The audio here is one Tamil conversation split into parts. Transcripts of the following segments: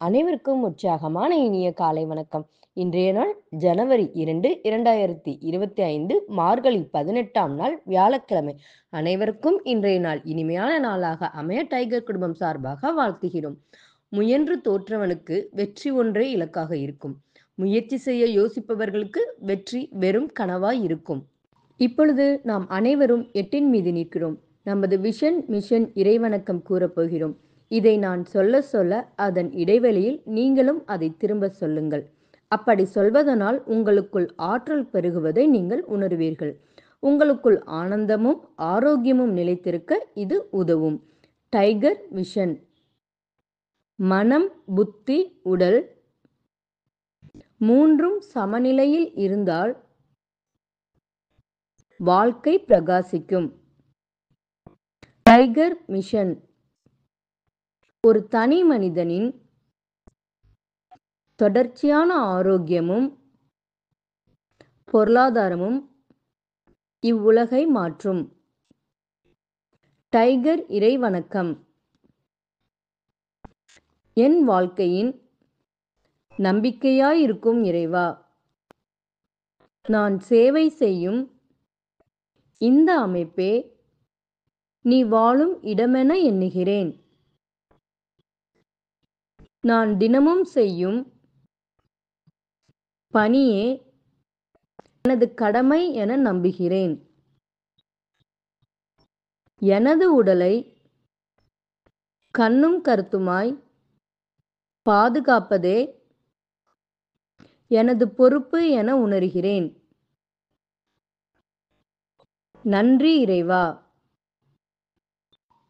அனைவருக்கும் உற்சாகமான இனிய காலை வணக்கம். இன்றைய நாள் ஜனவரி 2, 2025 மார்கழி 18ஆம் நாள் வியாழக்கிழமை. அனைவருக்கும் இன்றைய நாள் இனிமையான நாளாக அமைய டைகர் குடும்பம் சார்பாக வாழ்த்துகிறோம். முயன்று தோற்றவனுக்கு வெற்றி ஒன்றே இலக்காக இருக்கும். முயற்சி செய்ய யோசிப்பவர்களுக்கு வெற்றி வெறும் கனவாய் இருக்கும். இப்பொழுது நாம் அனைவரும் 8 மீது நிற்கிறோம். நமது விஷன் மிஷன் இறைவணக்கம் கூறப்போகிறோம். இதை நான் சொல்ல சொல்ல அதன் இடைவெளியில் நீங்களும் அதை திரும்ப சொல்லுங்கள். அப்படி சொல்வதனால் உங்களுக்குள் ஆற்றல் பெருகுவதை நீங்கள் உணர்வீர்கள். உங்களுக்குள் ஆனந்தமும் ஆரோக்கியமும் நிலைத்திருக்க இது உதவும். Tiger vision. மனம், புத்தி, உடல் மூன்றும் சமநிலையில் இருந்தால் வாழ்க்கை பிரகாசிக்கும். டைகர் மிஷன் ஒரு தனி மனிதனின் தொடர்ச்சியான ஆரோக்கியமும் பொருளாதாரமும் இவ்வுலகை மாற்றும். டைகர் இறைவணக்கம். என் வாழ்க்கையின் நம்பிக்கையாயிருக்கும் இறைவா, நான் சேவை செய்யும் இந்த அமைப்பே நீ வாழும் இடமென எண்ணுகிறேன். நான் தினமும் செய்யும் பணியே எனது கடமை என நம்புகிறேன். எனது உடலை கண்ணும் கருத்துமாய் பாதுகாப்பதே எனது பொறுப்பு என உணர்கிறேன். நன்றி இறைவா.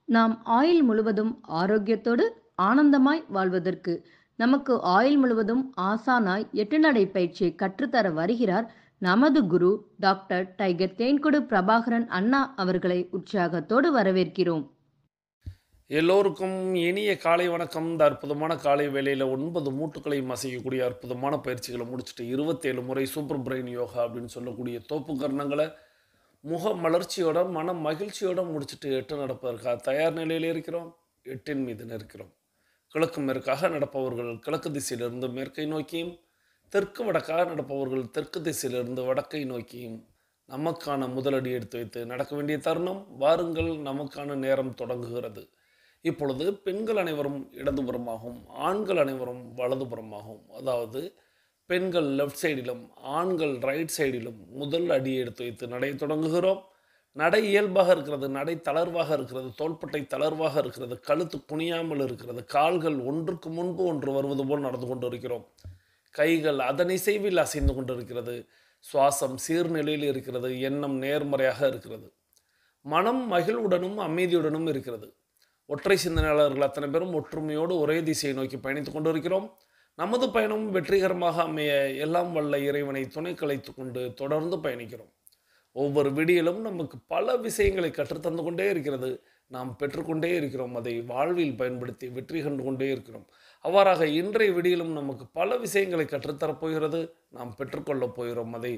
நாம் ஆயுள் முழுவதும் ஆரோக்கியத்தோடு ஆனந்தமாய் வாழ்வதற்கு நமக்கு ஆயுள் முழுவதும் ஆசானாய் 8 நடை பயிற்சியை கற்றுத்தர வருகிறார் நமது குரு டாக்டர் டைகர் தேன்கொடு பிரபாகரன் அண்ணா அவர்களை உற்சாகத்தோடு வரவேற்கிறோம். எல்லோருக்கும் இனிய காலை வணக்கம். இந்த அற்புதமான காலை வேளையில் 9 மூட்டுக்களையும் அசைக்கக்கூடிய அற்புதமான பயிற்சிகளை முடிச்சுட்டு 27 முறை சூப்பர் பிரெயின் யோகா அப்படின்னு சொல்லக்கூடிய தோப்பு கரணங்களை முக மலர்ச்சியோட மன மகிழ்ச்சியோட முடிச்சுட்டு 8 நடப்பதற்காக தயார் நிலையில் இருக்கிறோம். 8 மீது நிற்கிறோம். கிழக்கு மேற்காக நடப்பவர்கள் கிழக்கு திசையிலிருந்து மேற்கை நோக்கியும், தெற்கு வடக்காக நடப்பவர்கள் தெற்கு திசையிலிருந்து வடக்கை நோக்கியும் நமக்கான முதலடி எடுத்து வைத்து நடக்க வேண்டிய தருணம். வாருங்கள், நமக்கான நேரம் தொடங்குகிறது. இப்பொழுது பெண்கள் அனைவரும் இடதுபுறமாகவும் ஆண்கள் அனைவரும் வலதுபுறமாகவும், அதாவது பெண்கள் லெஃப்ட் சைடிலும் ஆண்கள் ரைட் சைடிலும் முதல் அடியை எடுத்து வைத்து நடை தொடங்குகிறோம். நடை இயல்பாக இருக்கிறது, நடை தளர்வாக இருக்கிறது, தோள்பட்டை தளர்வாக இருக்கிறது, கழுத்து குனியாமல் இருக்கிறது, கால்கள் ஒன்றுக்கு முன்பு ஒன்று வருவது போல் நடந்து கொண்டு இருக்கிறோம். கைகள் அதன் இசைவில் அசைந்து கொண்டிருக்கிறது. சுவாசம் சீர்நிலையில் இருக்கிறது. எண்ணம் நேர்மறையாக இருக்கிறது. மனம் மகிழ்வுடனும் அமைதியுடனும் இருக்கிறது. ஒற்றை சிந்தனையாளர்கள் அத்தனை பேரும் ஒற்றுமையோடு ஒரே திசையை நோக்கி பயணித்துக் கொண்டிருக்கிறோம். நமது பயணம் வெற்றிகரமாக அமைய எல்லாம் வல்ல இறைவனை துணை கலைத்து கொண்டு தொடர்ந்து பயணிக்கிறோம். ஒவ்வொரு விடியிலும் நமக்கு பல விஷயங்களை கற்றுத்தந்து கொண்டே இருக்கிறது. நாம் பெற்றுக்கொண்டே இருக்கிறோம். அதை வாழ்வில் பயன்படுத்தி வெற்றி கண்டு கொண்டே இருக்கிறோம். அவ்வாறாக இன்றைய விடியிலும் நமக்கு பல விஷயங்களை கற்றுத்தரப்போகிறது. நாம் பெற்றுக்கொள்ளப் போகிறோம். அதை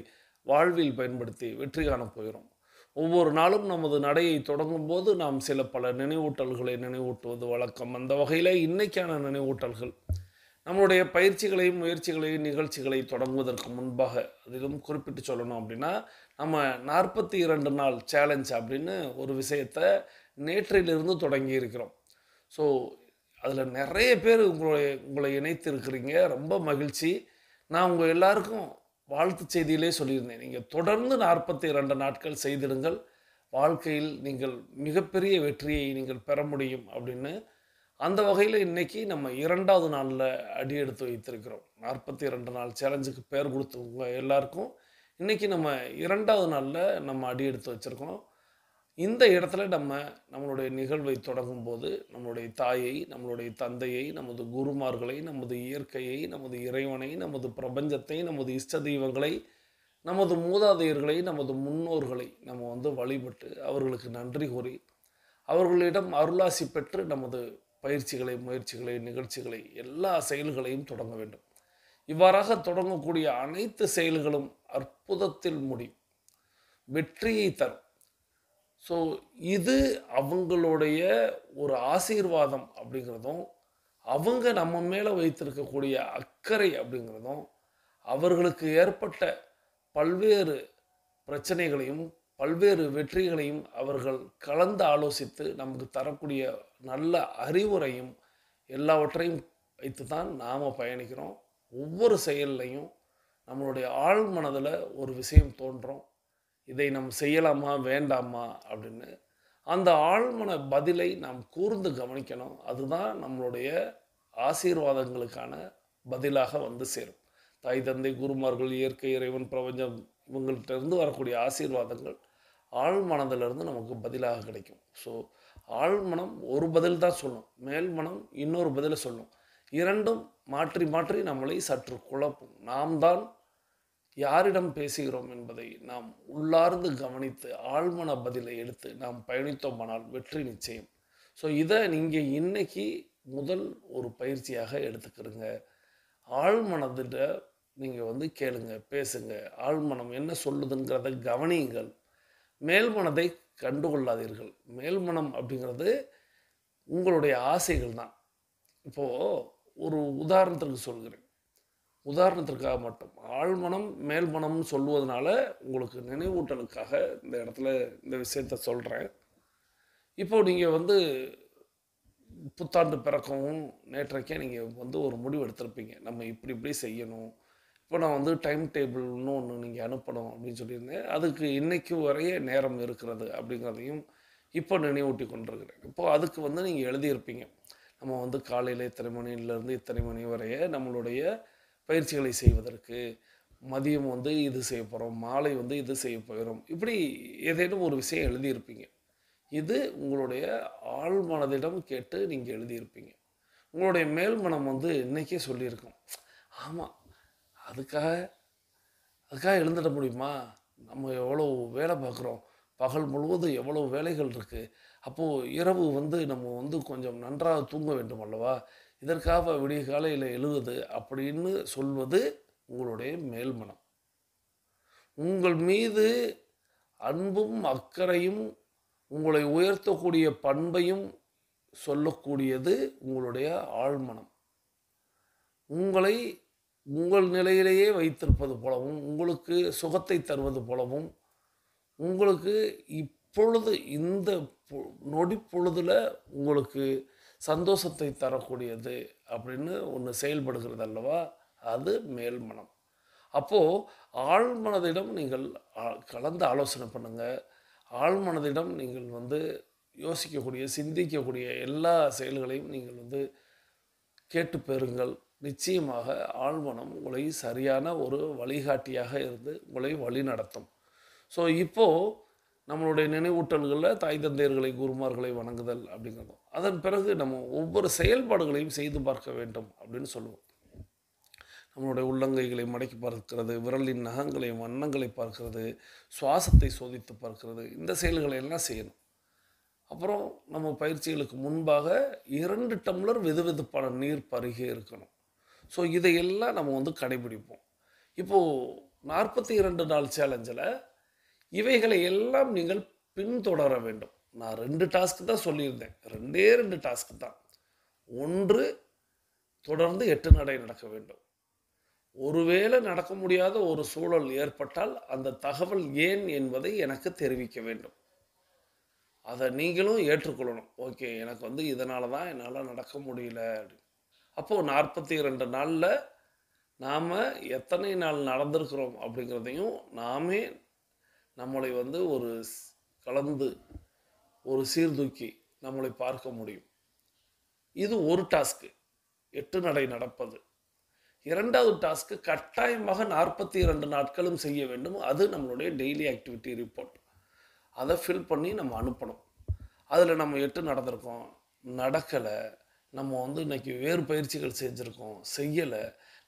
வாழ்வில் பயன்படுத்தி வெற்றி காணப் போகிறோம். ஒவ்வொரு நாளும் நமது நடையை தொடங்கும் போது நாம் சில பல நினைவூட்டல்களை நினைவூட்டுவது வழக்கம். அந்த வகையில் இன்னைக்கான நினைவூட்டல்கள், நம்மளுடைய பயிற்சிகளையும் முயற்சிகளையும் நிகழ்ச்சிகளை தொடங்குவதற்கு முன்பாக அதிலும் குறிப்பிட்டு சொல்லணும் அப்படின்னா, நம்ம 42 நாள் சேலஞ்ச் அப்படின்னு ஒரு விஷயத்தை நேற்றிலிருந்து தொடங்கி இருக்கிறோம். ஸோ அதில் நிறைய பேர் உங்களை இணைத்து இருக்கிறீங்க. ரொம்ப மகிழ்ச்சி. நான் உங்கள் எல்லாருக்கும் வாழ்த்து செய்தியிலே சொல்லியிருந்தேன், நீங்கள் தொடர்ந்து 42 நாட்கள் செய்திடுங்கள், வாழ்க்கையில் நீங்கள் மிகப்பெரிய வெற்றியை நீங்கள் பெற முடியும் அப்படின்னு. அந்த வகையில் இன்றைக்கி நம்ம 2வது நாளில் அடி எடுத்து வைத்திருக்கிறோம். 42 நாள் சேலஞ்சுக்கு பேர் கொடுத்தவங்க எல்லாருக்கும் இன்றைக்கி நம்ம 2வது நாளில் நம்ம அடி எடுத்து வச்சுருக்கோம். இந்த இடத்துல நம்மளுடைய நிகழ்வை தொடங்கும் போது நம்மளுடைய தாயை, நம்மளுடைய தந்தையை, நமது குருமார்களை, நமது இயற்கையை, நமது இறைவனை, நமது பிரபஞ்சத்தை, நமது இஷ்ட தெய்வங்களை, நமது மூதாதையர்களை, நமது முன்னோர்களை நம்ம வழிபட்டு அவர்களுக்கு நன்றி கூறி அவர்களிடம் அருளாசி பெற்று நமது பயிற்சிகளை, முயற்சிகளை, நிகழ்ச்சிகளை, எல்லா செயல்களையும் தொடங்க வேண்டும். இவ்வாறாக தொடங்கக்கூடிய அனைத்து செயல்களும் அற்புதத்தில் முடியும், வெற்றியை தரும். ஸோ இது அவங்களுடைய ஒரு ஆசீர்வாதம் அப்படிங்கிறதும் அவங்க நம்ம மேலே வைத்திருக்கக்கூடிய அக்கறை அப்படிங்கிறதும், அவர்களுக்கு ஏற்பட்ட பல்வேறு பிரச்சனைகளையும், பல்வேறு வெற்றிகளையும் அவர்கள் கலந்து ஆலோசித்து நமக்கு தரக்கூடிய நல்ல அறிவுரையும் எல்லாவற்றையும் வைத்து தான் நாம் பயணிக்கிறோம். ஒவ்வொரு செயல்லையும் நம்மளுடைய ஆழ் மனதில் ஒரு விஷயம் தோன்றும். இதை நாம் செய்யலாமா வேண்டாமா அப்படின்னு. அந்த ஆழ்மன பதிலை நாம் கூர்ந்து கவனிக்கணும். அதுதான் நம்மளுடைய ஆசீர்வாதங்களுக்கான பதிலாக வந்து சேரும். தாய் தந்தை குருமார்கள் இயற்கை இறைவன் பிரபஞ்சம் இவங்கள்ட்ட இருந்து வரக்கூடிய ஆசீர்வாதங்கள் ஆழ்மனதிலிருந்து நமக்கு பதிலாக கிடைக்கும். ஸோ ஆழ்மனம் ஒரு பதில் தான் சொல்லும், மேல் மனம் இன்னொரு பதிலை சொல்லும். இரண்டும் மாற்றி மாற்றி நம்மளை சற்று குழப்பும். நாம் தான் யாரிடம் பேசுகிறோம் என்பதை நாம் உள்ளார்ந்து கவனித்து ஆழ்மன பதிலை எடுத்து நாம் பயணித்தோமானால் வெற்றி நிச்சயம். ஸோ இதை நீங்கள் இன்னைக்கு முதல் ஒரு பயிற்சியாக எடுத்துக்கிறங்க. ஆழ்மனதில் நீங்கள் வந்து கேளுங்க, பேசுங்க. ஆழ்மனம் என்ன சொல்லுதுங்கிறத கவனியுங்கள். மேல்மனதை கண்டுகொள்ளாதீர்கள். மேல்மனம் அப்படிங்கிறது உங்களுடைய ஆசைகள் தான். இப்போது ஒரு உதாரணத்திற்கு சொல்கிறேன், உதாரணத்திற்காக மட்டும். ஆழ்மனம் மேல்மனம்னு சொல்லுவதனால உங்களுக்கு நினைவூட்டலுக்காக இந்த இடத்துல இந்த விஷயத்த சொல்கிறேன். இப்போது நீங்கள் வந்து புத்தாண்டு பிறக்கவும் நேற்றைக்கே நீங்கள் வந்து ஒரு முடிவு எடுத்திருப்பீங்க, நம்ம இப்படி இப்படி செய்யணும். இப்போ நான் வந்து டைம் டேபிள்னு ஒன்று நீங்கள் அனுப்பணும் அப்படின்னு சொல்லியிருந்தேன். அதுக்கு இன்னைக்கு வரைய நேரம் இருக்கிறது அப்படிங்கிறதையும் இப்போ நினைவூட்டி கொண்டிருக்கிறேன். இப்போது அதுக்கு வந்து நீங்கள் எழுதியிருப்பீங்க, நம்ம வந்து காலையில் இத்தனை மணிலேருந்து இத்தனை மணி வரைய நம்மளுடைய பயிற்சிகளை செய்வதற்கு, மதியம் வந்து இது செய்ய போகிறோம், மாலை வந்து இது செய்ய போகிறோம், இப்படி ஏதேனும் ஒரு விஷயம் எழுதியிருப்பீங்க. இது உங்களுடைய ஆழ்மனதிடம் கேட்டு நீங்கள் எழுதியிருப்பீங்க. உங்களுடைய மேல் மனம் வந்து இன்றைக்கே சொல்லியிருக்கும், ஆமாம் அதுக்காக அதுக்காக எழுந்துட முடியுமா, நம்ம எவ்வளோ வேலை பார்க்குறோம், பகல் முழுவதும் எவ்வளோ வேலைகள் இருக்குது, அப்போது இரவு வந்து நம்ம வந்து கொஞ்சம் நன்றாக தூங்க வேண்டும் அல்லவா, இதற்காக விடிய காலையில் எழுவது அப்படின்னு சொல்வது உங்களுடைய மேல்மனம். உங்கள் மீது அன்பும் அக்கறையும் உங்களை உயர்த்தக்கூடிய பண்பையும் சொல்லக்கூடியது உங்களுடைய ஆழ்மனம். உங்களை உங்கள் நிலையிலேயே வைத்திருப்பது போலவும், உங்களுக்கு சுகத்தை தருவது போலவும், உங்களுக்கு இப்பொழுது இந்த நொடி பொழுதில் உங்களுக்கு சந்தோஷத்தை தரக்கூடியது அப்படின்னு ஒன்று செயல்படுகிறது அல்லவா, அது மேல்மனம். அப்போது ஆழ்மனதிடம் நீங்கள் கலந்து ஆலோசனை பண்ணுங்கள். ஆழ்மனதிடம் நீங்கள் வந்து யோசிக்கக்கூடிய சிந்திக்கக்கூடிய எல்லா செயல்களையும் நீங்கள் வந்து கேட்டு பெறுங்கள். நிச்சயமாக ஆழ்மனம் உங்களை சரியான ஒரு வழிகாட்டியாக இருந்து உங்களை வழி நடத்தும். ஸோ இப்போது நம்மளுடைய நினைவூட்டல்களில் தாய் தந்தையர்களை குருமார்களை வணங்குதல் அப்படிங்கிறதும், அதன் பிறகு நம்ம ஒவ்வொரு செயல்பாடுகளையும் செய்து பார்க்க வேண்டும் அப்படின்னு சொல்லுவோம். நம்மளுடைய உள்ளங்கைகளை மடக்கி பார்க்கிறது, விரலின் நகங்களை வண்ணங்களை பார்க்கிறது, சுவாசத்தை சோதித்து பார்க்கிறது, இந்த செயல்களை எல்லாம் செய்யணும். அப்புறம் நம்ம பயிற்சிகளுக்கு முன்பாக 2 டம்ளர் வெதுவெதுப்பான நீர் பருகி இருக்கணும். ஸோ இதையெல்லாம் நம்ம வந்து கடைபிடிப்போம். இப்போது 42 நாள் சேலஞ்சில் இவைகளை எல்லாம் நீங்கள் பின்தொடர வேண்டும். நான் 2 டாஸ்க்கு தான் சொல்லியிருந்தேன், 2 டாஸ்க்கு தான். ஒன்று, தொடர்ந்து 8 நடை நடக்க வேண்டும். ஒருவேளை நடக்க முடியாத ஒரு சூழல் ஏற்பட்டால் அந்த தகவல் ஏன் என்பதை எனக்கு தெரிவிக்க வேண்டும். அதை நீங்களும் ஏற்றுக்கொள்ளணும். ஓகே, எனக்கு வந்து இதனால தான் என்னால் நடக்க முடியல அப்படின்னு. அப்போது 42 நாளில் நாம் எத்தனை நாள் நடந்திருக்கிறோம் அப்படிங்கிறதையும் நாமே நம்மளை வந்து ஒரு கலந்து ஒரு சீர்தூக்கி நம்மளை பார்க்க முடியும். இது ஒரு டாஸ்க்கு, 8 நடை நடப்பது. 2வது டாஸ்க்கு கட்டாயமாக 42 நாட்களும் செய்ய வேண்டும். அது நம்மளுடைய டெய்லி ஆக்டிவிட்டி ரிப்போர்ட். அதை ஃபில் பண்ணி நம்ம அனுப்பணும். அதில் நம்ம 8 நடந்திருக்கோம், நடக்கலை, நம்ம வந்து இன்றைக்கி வேறு பயிற்சிகள் செஞ்சுருக்கோம், செய்யலை,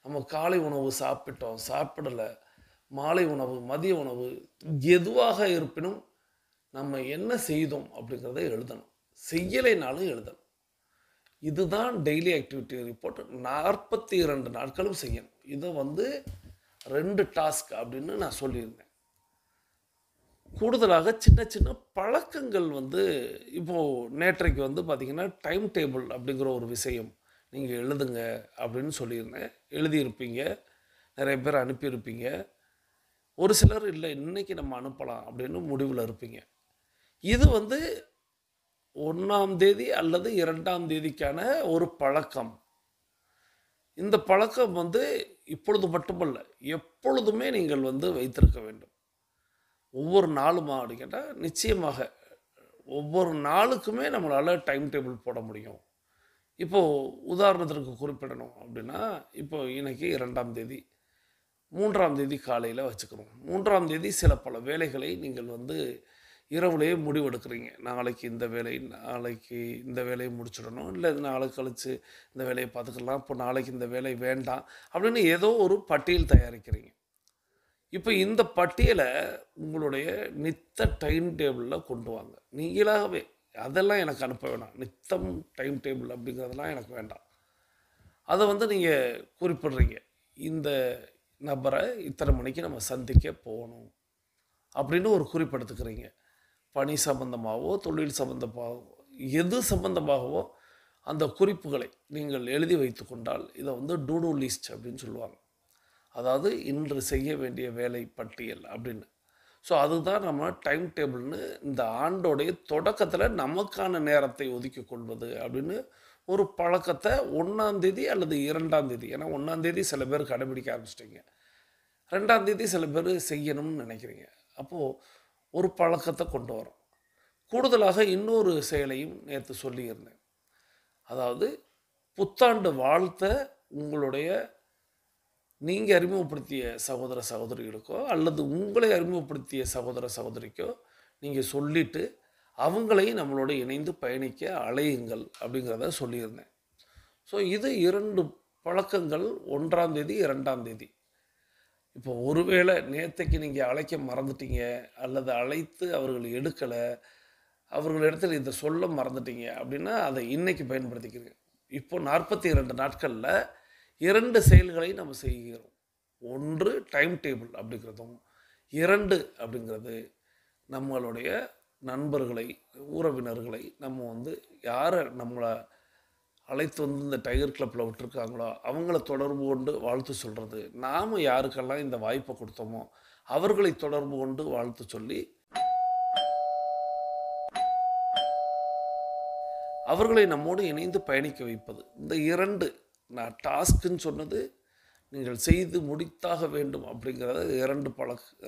நம்ம காலை உணவு சாப்பிட்டோம், சாப்பிடலை, மாலை உணவு, மதிய உணவு, எதுவாக இருப்பினும் நம்ம என்ன செய்தோம் அப்படிங்கிறத எழுதணும். செய்யலைனாலும் எழுதணும். இதுதான் டெய்லி ஆக்டிவிட்டி ரிப்போர்ட். 42 நாட்களும் செய்யணும். இதை வந்து 2 டாஸ்க் அப்படின்னு நான் சொல்லியிருந்தேன். கூடுதலாக சின்ன சின்ன பழக்கங்கள் வந்து இப்போது நேற்றைக்கு வந்து பார்த்திங்கன்னா டைம் டேபிள் அப்படிங்கிற ஒரு விஷயம் நீங்கள் எழுதுங்க அப்படின்னு சொல்லியிருந்தேன். எழுதியிருப்பீங்க. நிறைய பேர் அனுப்பியிருப்பீங்க. ஒரு சிலர் இல்லை இன்னைக்கு நம்ம அனுப்பலாம் அப்படின்னு முடிவில் இருப்பீங்க. இது வந்து 1ஆம் தேதி அல்லது 2ஆம் தேதிக்கான ஒரு பழக்கம். இந்த பழக்கம் வந்து இப்பொழுது மட்டுமல்ல, எப்பொழுதுமே நீங்கள் வந்து வைத்திருக்க வேண்டும். ஒவ்வொரு நாளுமா அப்படின்னு கேட்டால் நிச்சயமாக ஒவ்வொரு நாளுக்குமே நம்மளால் டைம் டேபிள் போட முடியும். இப்போது உதாரணத்திற்கு குறிப்பிடணும் அப்படின்னா, இப்போ இன்னைக்கு 2ஆம் தேதி, 3ஆம் தேதி காலையில் வச்சுக்கிறோம். 3ஆம் தேதி சில பல வேலைகளை நீங்கள் வந்து இரவுலேயே முடிவெடுக்கிறீங்க. நாளைக்கு இந்த வேலை, நாளைக்கு இந்த வேலையை முடிச்சிடணும், இல்லை நாளை கழித்து இந்த வேலையை பார்த்துக்கலாம், இப்போ நாளைக்கு இந்த வேலை வேண்டாம் அப்படின்னு ஏதோ ஒரு பட்டியல் தயாரிக்கிறீங்க. இப்போ இந்த பட்டியலை உங்களுடைய நித்த டைம் டேபிளில் கொண்டு வாங்க. நீங்களாகவே அதெல்லாம் எனக்கு அனுப்ப வேணாம். நித்தம் டைம் டேபிள் அப்படிங்கிறதெல்லாம் எனக்கு வேண்டாம். அதை வந்து நீங்கள் குறிப்பிடுறீங்க. இந்த நபரை இத்தனை மணிக்கு நம்ம சந்திக்க போகணும் அப்படின்னு ஒரு குறிப்பெடுத்துக்கிறீங்க. பணி சம்பந்தமாகவோ தொழில் சம்பந்தமாகவோ எது சம்பந்தமாகவோ அந்த குறிப்புகளை நீங்கள் எழுதி வைத்து கொண்டால் இதை வந்து டூ லிஸ்ட் அப்படின்னு சொல்லுவாங்க. அதாவது இன்று செய்ய வேண்டிய வேலை பட்டியல் அப்படின்னு. ஸோ அதுதான் நம்ம டைம் டேபிள்னு இந்த ஆண்டோடைய தொடக்கத்தில் நமக்கான நேரத்தை ஒதுக்கி கொள்வது அப்படின்னு ஒரு பழக்கத்தை 1ஆம் தேதி அல்லது 2ஆம் தேதி, ஏன்னா 1ஆம் தேதி சில பேர் கடைபிடிக்க ஆரம்பிச்சிட்டிங்க, 2ஆம் தேதி சில பேர் செய்யணும்னு நினைக்கிறீங்க. அப்போது ஒரு பழக்கத்தை கொண்டு வரோம். கூடுதலாக இன்னொரு செயலையும் நேற்று சொல்லியிருந்தேன். அதாவது புத்தாண்டு வாழ்த்த உங்களுடைய நீங்கள் அறிமுகப்படுத்திய சகோதர சகோதரிகளுக்கோ அல்லது உங்களை அறிமுகப்படுத்திய சகோதர சகோதரிக்கோ நீங்கள் சொல்லிவிட்டு அவங்களையும் நம்மளோட இணைந்து பயணிக்க அழையுங்கள் அப்படிங்கிறத சொல்லியிருந்தேன். ஸோ இது 2 பழக்கங்கள் 1ஆம் தேதி 2ஆம் தேதி. இப்போ ஒருவேளை நேற்றைக்கு நீங்கள் அழைக்க மறந்துட்டீங்க அல்லது அழைத்து அவர்கள் எடுக்கலை, அவர்களிடத்தில் இதை சொல்ல மறந்துட்டீங்க அப்படின்னா அதை இன்றைக்கி பயன்படுத்திக்கிறீங்க. இப்போ 42 நாட்களில் 2 செயல்களை நம்ம செய்கிறோம். 1 டைம் டேபிள் அப்படிங்கிறதும், 2 அப்படிங்கிறது நம்மளுடைய நண்பர்களை, உறவினர்களை நம்ம வந்து யாரை நம்மளை அழைத்து வந்து இந்த டைகர் கிளப்பில் விட்டுருக்காங்களோ அவங்கள தொடர்பு கொண்டு வாழ்த்து சொல்கிறது. நாம் யாருக்கெல்லாம் இந்த வாய்ப்பை கொடுத்தோமோ அவர்களை தொடர்பு கொண்டு வாழ்த்து சொல்லி அவர்களை நம்மோடு இணைந்து பயணிக்க வைப்பது. இந்த 2 நான் டாஸ்க்குன்னு சொன்னது நீங்கள் செய்து முடித்தாக வேண்டும் அப்படிங்கிறத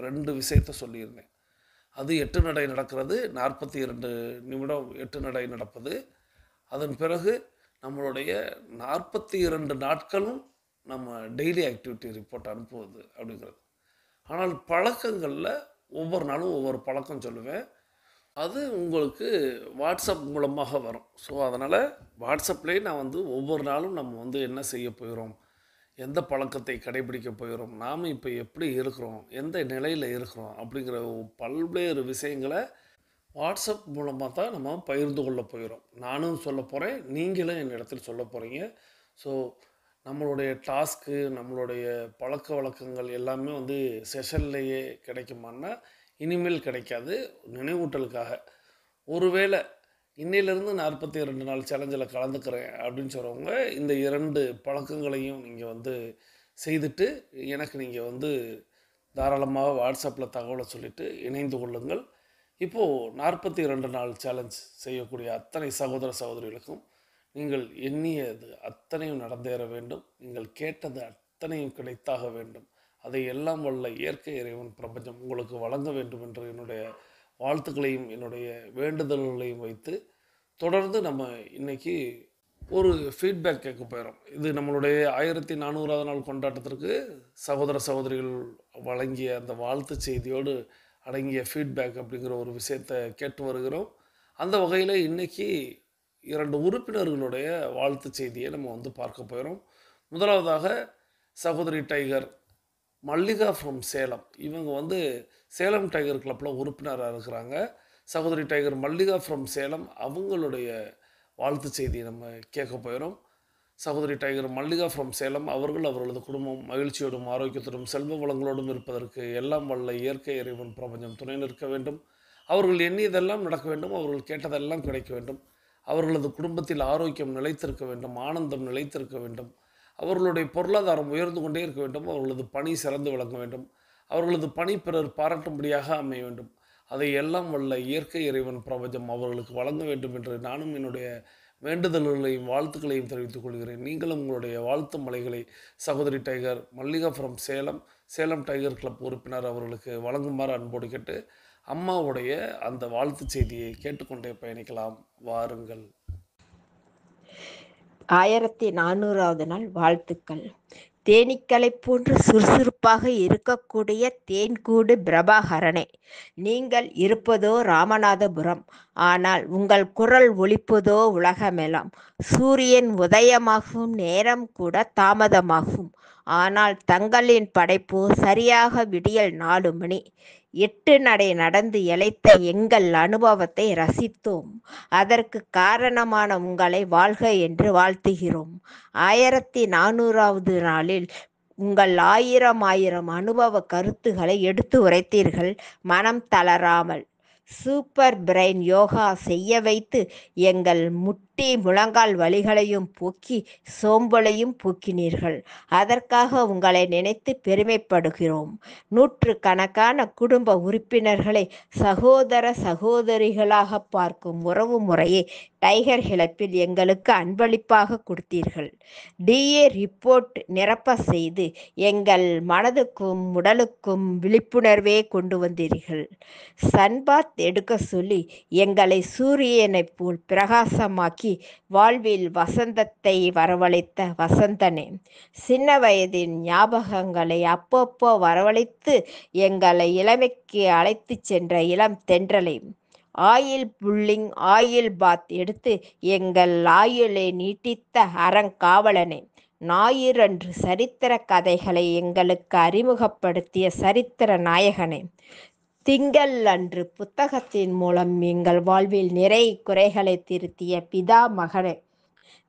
2 விஷயத்தை சொல்லியிருந்தேன். அது 8 நடை நடக்கிறது, 42 நிமிடம் 8 நடை நடப்பது. அதன் பிறகு நம்மளுடைய 42 நாட்களும் நம்ம டெய்லி ஆக்டிவிட்டி ரிப்போர்ட் அனுப்புவது அப்படிங்கிறது. ஆனால் பழக்கங்களில் ஒவ்வொரு நாளும் ஒவ்வொரு பழக்கம் சொல்லுவேன். அது உங்களுக்கு வாட்ஸ்அப் மூலமாக வரும். ஸோ அதனால் வாட்ஸ்அப்லேயே நான் வந்து ஒவ்வொரு நாளும் நம்ம வந்து என்ன செய்ய போகிறோம், எந்த பழக்கத்தை கடைபிடிக்க போகிறோம், நாம் இப்போ எப்படி இருக்கிறோம், எந்த நிலையில் இருக்கிறோம் அப்படிங்கிற பல்வேறு விஷயங்களை வாட்ஸ்அப் மூலமாக தான் நம்ம பகிர்ந்து கொள்ள போகிறோம். நானும் சொல்ல போகிறேன், நீங்களும் என் இடத்துல சொல்ல போகிறீங்க. ஸோ நம்மளுடைய டாஸ்க்கு, நம்மளுடைய பழக்க வழக்கங்கள் எல்லாமே வந்து செஷன்லேயே கிடைக்குமான்னா இனிமேல் கிடைக்காது. நினைவூட்டலுக்காக ஒருவேளை இன்னையிலேருந்து 42 நாள் சேலஞ்சில் கலந்துக்கிறேன் அப்படின்னு சொல்கிறவங்க இந்த 2 பழக்கங்களையும் நீங்கள் வந்து செய்துட்டு எனக்கு நீங்கள் வந்து தாராளமாக வாட்ஸ்அப்பில் தகவலை சொல்லிவிட்டு இணைந்து கொள்ளுங்கள். இப்போது 42 நாள் சேலஞ்ச் செய்யக்கூடிய அத்தனை சகோதர சகோதரிகளுக்கும் நீங்கள் எண்ணியது அத்தனையும் நடந்தேற வேண்டும், நீங்கள் கேட்டது அத்தனையும் கிடைத்தாக வேண்டும், அதை எல்லாம் வல்ல இயற்கை இறைவன் பிரபஞ்சம் உங்களுக்கு வழங்க வேண்டும் என்று என்னுடைய வாழ்த்துக்களையும் என்னுடைய வேண்டுதல்களையும் வைத்து தொடர்ந்து நம்ம இன்றைக்கி ஒரு ஃபீட்பேக் கேட்க போயிடும். இது நம்மளுடைய 1400ஆவது நாள் கொண்டாட்டத்திற்கு சகோதர சகோதரிகள் வழங்கிய அந்த வாழ்த்து செய்தியோடு அடங்கிய ஃபீட்பேக் அப்படிங்கிற ஒரு விஷயத்தை கேட்டு வருகிறோம். அந்த வகையில் இன்றைக்கி 2 உறுப்பினர்களுடைய வாழ்த்து செய்தியை நம்ம வந்து பார்க்க போயிடும். முதலாவதாக சகோதரி டைகர் மல்லிகா ஃப்ரம் சேலம். இவங்க வந்து சேலம் டைகர் கிளப்பில் உறுப்பினராக இருக்கிறாங்க. சகோதரி டைகர் மல்லிகா ஃப்ரம் சேலம் அவங்களுடைய வாழ்த்து செய்தியை நம்ம கேட்க போயிடும். சகோதரி டைகர் மல்லிகா ஃப்ரம் சேலம் அவர்கள் அவர்களது குடும்பம் மகிழ்ச்சியோடும் ஆரோக்கியத்தோடும் செல்வ வளங்களோடும் இருப்பதற்கு எல்லாம் வல்ல இயற்கை இறைவன் பிரபஞ்சம் துணை நிற்க வேண்டும். அவர்கள் எண்ணியதெல்லாம் நடக்க வேண்டும், அவர்கள் கேட்டதெல்லாம் கிடைக்க வேண்டும். அவர்களது குடும்பத்தில் ஆரோக்கியம் நிலைத்திருக்க வேண்டும், ஆனந்தம் நிலைத்திருக்க வேண்டும், அவர்களுடைய பொருளாதாரம் உயர்ந்து கொண்டே இருக்க வேண்டும், அவர்களது பணி சிறந்து விளங்க வேண்டும், அவர்களது பணி பிறர் பாராட்டும்படியாக அமைய வேண்டும். அதை எல்லாம் வல்ல இயற்கை இறைவன் பிரபஞ்சம் அவர்களுக்கு வழங்க வேண்டும் என்று நானும் என்னுடைய வேண்டுதல்களையும் வாழ்த்துக்களையும் தெரிவித்துக் கொள்கிறேன். நீங்களும் உங்களுடைய வாழ்த்து மலைகளை சகோதரி tiger Mallika from Salem, Salem tiger club உறுப்பினர் அவர்களுக்கு வழங்குமாறு அன்போடு கேட்டு, அம்மாவுடைய அந்த வாழ்த்து செய்தியை கேட்டுக்கொண்டே பயணிக்கலாம். வாருங்கள். 1400வது நாள் வாழ்த்துக்கள். தேனீக்களைப் போன்று சுறுசுறுப்பாக இருக்கக்கூடிய தேன்கூடு பிரபாகரனே, நீங்கள் இருப்பதோ ராமநாதபுரம். ஆனால் உங்கள் குரல் ஒலிப்பதோ உலகமெல்லாம். சூரியன் உதயமாகும் நேரம் கூட தாமதமாகும். ஆனால் தங்களின் படைப்போ சரியாக விடியல் 4 மணி. 8 நடை நடந்து இளைத்த எங்கள் அனுபவத்தை ரசித்தோம். அதற்கு காரணமான உங்களை வாழ்க என்று வாழ்த்துகிறோம். 1400வது நாளில் உங்கள் 1000 அனுபவ கருத்துக்களை எடுத்து உரைத்தீர்கள். மனம் தளராமல் சூப்பர் பிரெயின் யோகா செய்ய வைத்து எங்கள் முட்டி முழங்கால் வலிகளையும் போக்கி சோம்பலையும் போக்கினீர்கள். அதற்காக உங்களை நினைத்து பெருமைப்படுகிறோம். 100கணக்கான குடும்ப உறுப்பினர்களை சகோதர சகோதரிகளாக பார்க்கும் உறவு முறையை டைகர் கிளப்பில் எங்களுக்கு அன்பளிப்பாக கொடுத்தீர்கள். டிஏ ரிப்போர்ட் நிரப்ப செய்து எங்கள் மனதுக்கும் உடலுக்கும் விழிப்புணர்வே கொண்டு வந்தீர்கள். சன்பாத் எடுக்க சொல்லி எங்களை சூரியனைப் போல் பிரகாசமாக்கி வாழ்வில் வசந்தத்தை வரவழைத்த வசந்தனே, சின்ன வயதின் ஞாபகங்களை அப்பப்போ வரவழைத்து எங்களை இளமைக்கு அழைத்து சென்ற இளம் தென்றலை, ஆயில் புல்லிங் ஆயில் பாத் எடுத்து எங்கள் ஆயுளை நீட்டித்த அறங்காவலனே, ஞாயிறன்று சரித்திர கதைகளை எங்களுக்கு அறிமுகப்படுத்திய சரித்திர நாயகனே, திங்கள் அன்று புத்தகத்தின் மூலம் எங்கள் வாழ்வில் நிறை குறைகளை திருத்திய பிதா மகனே,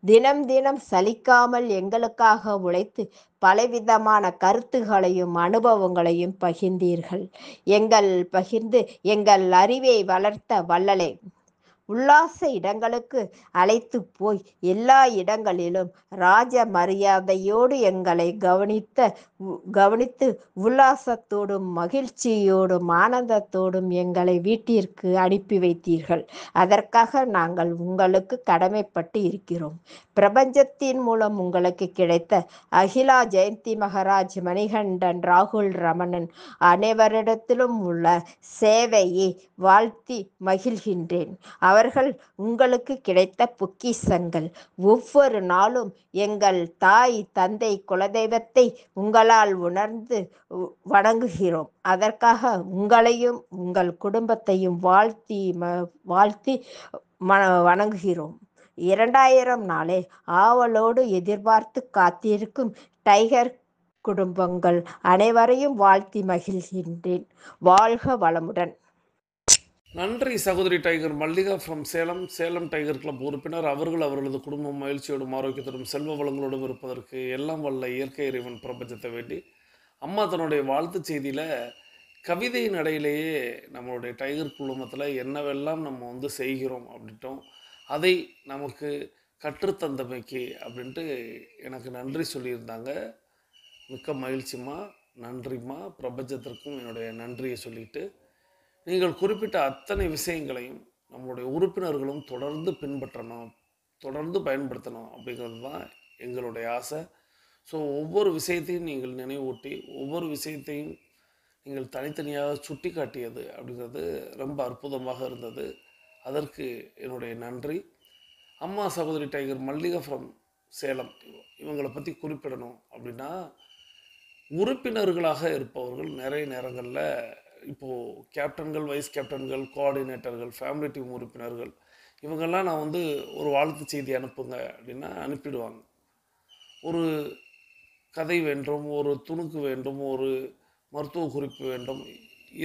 தினம் தினம் சலிக்காமல் எங்களுக்காக உழைத்து பலவிதமான கருத்துகளையும் அனுபவங்களையும் பகிர்ந்தீர்கள். பகிர்ந்து எங்கள் அறிவை வளர்த்த வள்ளலே, உல்லாச இடங்களுக்கு அழைத்து போய் எல்லா இடங்களிலும் ராஜ மரியாதையோடு எங்களை கவனித்து உல்லாசத்தோடும் மகிழ்ச்சியோடும் ஆனந்தத்தோடும் எங்களை வீட்டிற்கு அனுப்பி வைத்தீர்கள். அதற்காக நாங்கள் உங்களுக்கு கடமைப்பட்டு இருக்கிறோம். பிரபஞ்சத்தின் மூலம் உங்களுக்கு கிடைத்த அகிலா ஜெயந்தி மகராஜ், மணிகண்டன், ராகுல் ரமணன் அனைவரிடத்திலும் உள்ள சேவையை வாழ்த்தி மகிழ்கின்றேன். அவர்கள் உங்களுக்கு கிடைத்த பொக்கிஷங்கள். ஒவ்வொரு நாளும் எங்கள் தாய் தந்தை குலதெய்வத்தை உங்களால் உணர்ந்து வணங்குகிறோம். அதற்காக உங்களையும் உங்கள் குடும்பத்தையும் வாழ்த்தி வணங்குகிறோம். 2000 நாளை ஆவலோடு எதிர்பார்த்து காத்திருக்கும் டைகர் குடும்பங்கள் அனைவரையும் வாழ்த்தி மகிழ்கின்றேன். வாழ்க வளமுடன். நன்றி சகோதரி tiger Mallika from Salem, Salem tiger club உறுப்பினர். அவர்களது குடும்பம் மகிழ்ச்சியோடும் ஆரோக்கியத்தோடும் செல்வ வளங்களோடும் இருப்பதற்கு எல்லாம் வல்ல இயற்கை இறைவன் பிரபஞ்சத்தை வேண்டி, அம்மா தன்னுடைய வாழ்த்து செய்தியில் கவிதையின் இடையிலேயே நம்மளுடைய டைகர் குழுமத்தில் என்னவெல்லாம் நம்ம செய்கிறோம் அப்படின்ட்டோம், அதை நமக்கு கற்றுத்தந்தமைக்கு அப்படின்ட்டு எனக்கு நன்றி சொல்லியிருந்தாங்க. மிக்க மகிழ்ச்சிம்மா, நன்றிம்மா. பிரபஞ்சத்திற்கும் என்னுடைய நன்றியை சொல்லிட்டு, நீங்கள் குறிப்பிட்ட அத்தனை விஷயங்களையும் நம்மளுடைய உறுப்பினர்களும் தொடர்ந்து பின்பற்றணும், தொடர்ந்து பயன்படுத்தணும் அப்படிங்கிறது தான் எங்களுடைய ஆசை. ஸோ ஒவ்வொரு விஷயத்தையும் நீங்கள் நினைவூட்டி, ஒவ்வொரு விஷயத்தையும் நீங்கள் தனித்தனியாக சுட்டி காட்டியது அப்படிங்கிறது ரொம்ப அற்புதமாக இருந்தது. அதற்கு என்னுடைய நன்றி. அம்மா சகோதரி டைகர் மல்லிகா ஃப்ரம் சேலம், இவங்களை பற்றி குறிப்பிடணும் அப்படின்னா, உறுப்பினர்களாக இருப்பவர்கள் நிறைய நேரங்களில் இப்போது கேப்டன்கள், வைஸ் கேப்டன்கள், கோஆர்டினேட்டர்கள், ஃபேமிலி டீம் உறுப்பினர்கள் இவங்கெல்லாம் நான் ஒரு வாழ்த்து செய்தி அனுப்புங்க அப்படின்னா அனுப்பிடுவாங்க. ஒரு கதை வேண்டும், ஒரு துணுக்கு வேண்டும், ஒரு மருத்துவ குறிப்பு வேண்டும்,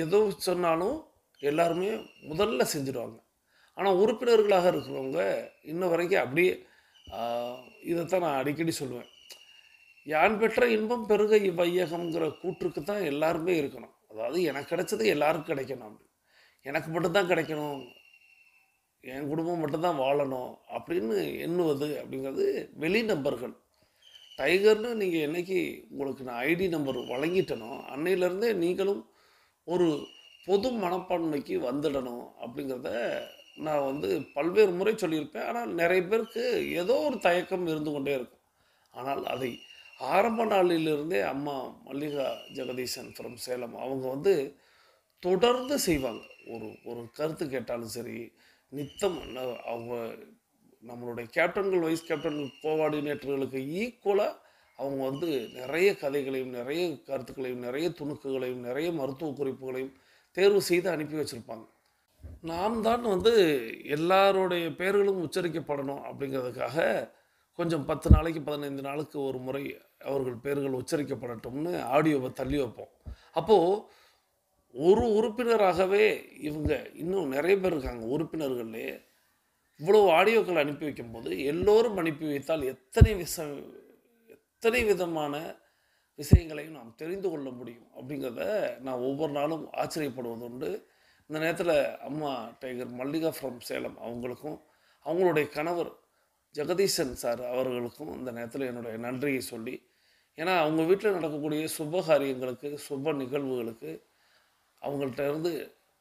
ஏதோ சொன்னாலும் எல்லாருமே முதல்ல செஞ்சுடுவாங்க. ஆனால் உறுப்பினர்களாக இருக்கிறவங்க இன்ன வரைக்கும் அப்படியே இதைத்தான் நான் அடிக்கடி சொல்லுவேன். யான் பெற்ற இன்பம் பெருக இவ்வையகம்ங்கிற கூற்றுக்கு தான் எல்லாருமே இருக்கணும். அதாவது எனக்கு கிடைச்சது எல்லாருக்கும் கிடைக்கணும், அப்படி எனக்கு மட்டும்தான் கிடைக்கணும், என் குடும்பம் மட்டும்தான் வாழணும் அப்படின்னு எண்ணுவது அப்படிங்கிறது வெளி நபர்கள். டைகர்னு நீங்கள் என்னைக்கு உங்களுக்கு நான் ஐடி நம்பர் வழங்கிட்டனோ அன்னையிலேருந்தே நீங்களும் ஒரு பொது மனப்பான்மைக்கு வந்துடணும் அப்படிங்கிறத நான் வந்து பல்வேறு முறை சொல்லியிருப்பேன். ஆனால் நிறைய பேருக்கு ஏதோ ஒரு தயக்கம் இருந்து கொண்டே இருக்கும். ஆனால் அதை ஆரம்ப நாளிலிருந்தே அம்மா மல்லிகா ஜெகதீசன் ஃப்ரம் சேலம் அவங்க வந்து தொடர்ந்து செய்வாங்க. ஒரு ஒரு கருத்து கேட்டாலும் சரி, நித்தம் அவங்க நம்மளுடைய கேப்டன்கள், வைஸ் கேப்டன்கள், கோஆர்டினேட்டர்களுக்கு ஈக்குவலாக அவங்க வந்து நிறைய கதைகளையும், நிறைய கருத்துக்களையும், நிறைய துணுக்குகளையும், நிறைய மருத்துவ குறிப்புகளையும் தேர்வு செய்து அனுப்பி வச்சுருப்பாங்க. நாம் தான் வந்து எல்லாருடைய பெயர்களும் உச்சரிக்கப்படணும் அப்படிங்கிறதுக்காக கொஞ்சம் 10 நாளைக்கு 15 நாளுக்கு ஒரு முறை அவர்கள் பெயர்கள் உச்சரிக்கப்படட்டும்னு ஆடியோவை தள்ளி வைப்போம். அப்போது ஒரு உறுப்பினராகவே இவங்க இன்னும் நிறைய பேர் இருக்காங்க உறுப்பினர்களே. இவ்வளோ ஆடியோக்கள் அனுப்பி வைக்கும்போது எல்லோரும் அனுப்பி வைத்தால் எத்தனை விதமான விஷயங்களையும் நாம் தெரிந்து கொள்ள முடியும் அப்படிங்கிறத நான் ஒவ்வொரு நாளும் ஆச்சரியப்படுவது உண்டு. இந்த நேரத்தில் அம்மா டைகர் மல்லிகா ஃப்ரம் சேலம் அவங்களுக்கும் அவங்களுடைய கணவர் ஜெகதீசன் சார் அவர்களுக்கும் இந்த நேரத்தில் என்னுடைய நன்றியை சொல்லி, ஏன்னா அவங்க வீட்டில் நடக்கக்கூடிய சுப காரியங்களுக்கு, சுப நிகழ்வுகளுக்கு அவங்கள்ட்ட இருந்து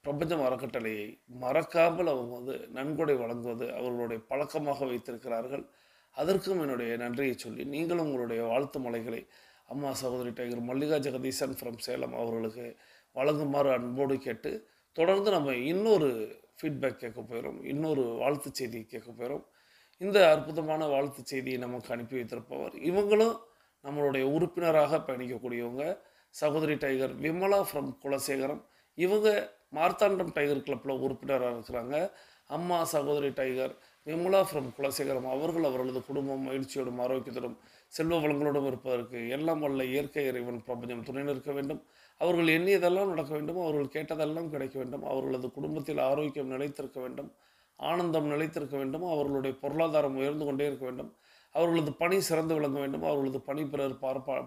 பிரபஞ்சம் அறக்கட்டளையை மறக்காமல் அவங்க வந்து நன்கொடை வழங்குவது அவர்களுடைய பழக்கமாக வைத்திருக்கிறார்கள். அதற்கும் என்னுடைய நன்றியை சொல்லி, நீங்களும் உங்களுடைய வாழ்த்து மலைகளை அம்மா சகோதரி டைகர் மல்லிகா ஜெகதீசன் ஃப்ரம் சேலம் அவர்களுக்கு வழங்குமாறு அன்போடு கேட்டு, தொடர்ந்து நம்ம இன்னொரு ஃபீட்பேக் கேட்க போயிடும், இன்னொரு வாழ்த்து செய்தி கேட்க போயிடும். இந்த அற்புதமான வாழ்த்து செய்தியை நமக்கு அனுப்பி வைத்திருப்பவர் இவங்களும் நம்மளுடைய உறுப்பினராக பயணிக்கக்கூடியவங்க, சகோதரி டைகர் விமலா ஃப்ரம் குலசேகரம். இவங்க மார்த்தாண்டம் டைகர் கிளப்பில் உறுப்பினராக இருக்கிறாங்க. அம்மா சகோதரி டைகர் விமலா ஃப்ரம் குலசேகரம் அவர்கள் அவர்களது குடும்பம் மகிழ்ச்சியோடும் ஆரோக்கியத்தோடும் செல்வ வளங்களோடும் இருப்பதற்கு எல்லாம் வல்ல இயற்கை இறைவன் பிரபஞ்சம் துணை நிற்க வேண்டும். அவர்கள் எண்ணியதெல்லாம் நடக்க வேண்டும், அவர்கள் கேட்டதெல்லாம் கிடைக்க வேண்டும், அவர்களது குடும்பத்தில் ஆரோக்கியம் நிலைத்திருக்க வேண்டும், ஆனந்தம் நிலைத்திருக்க வேண்டும், அவர்களுடைய பொருளாதாரம் உயர்ந்து கொண்டே இருக்க வேண்டும், அவர்களது பணி சிறந்து விளங்க வேண்டும், அவர்களது பணி பிறர்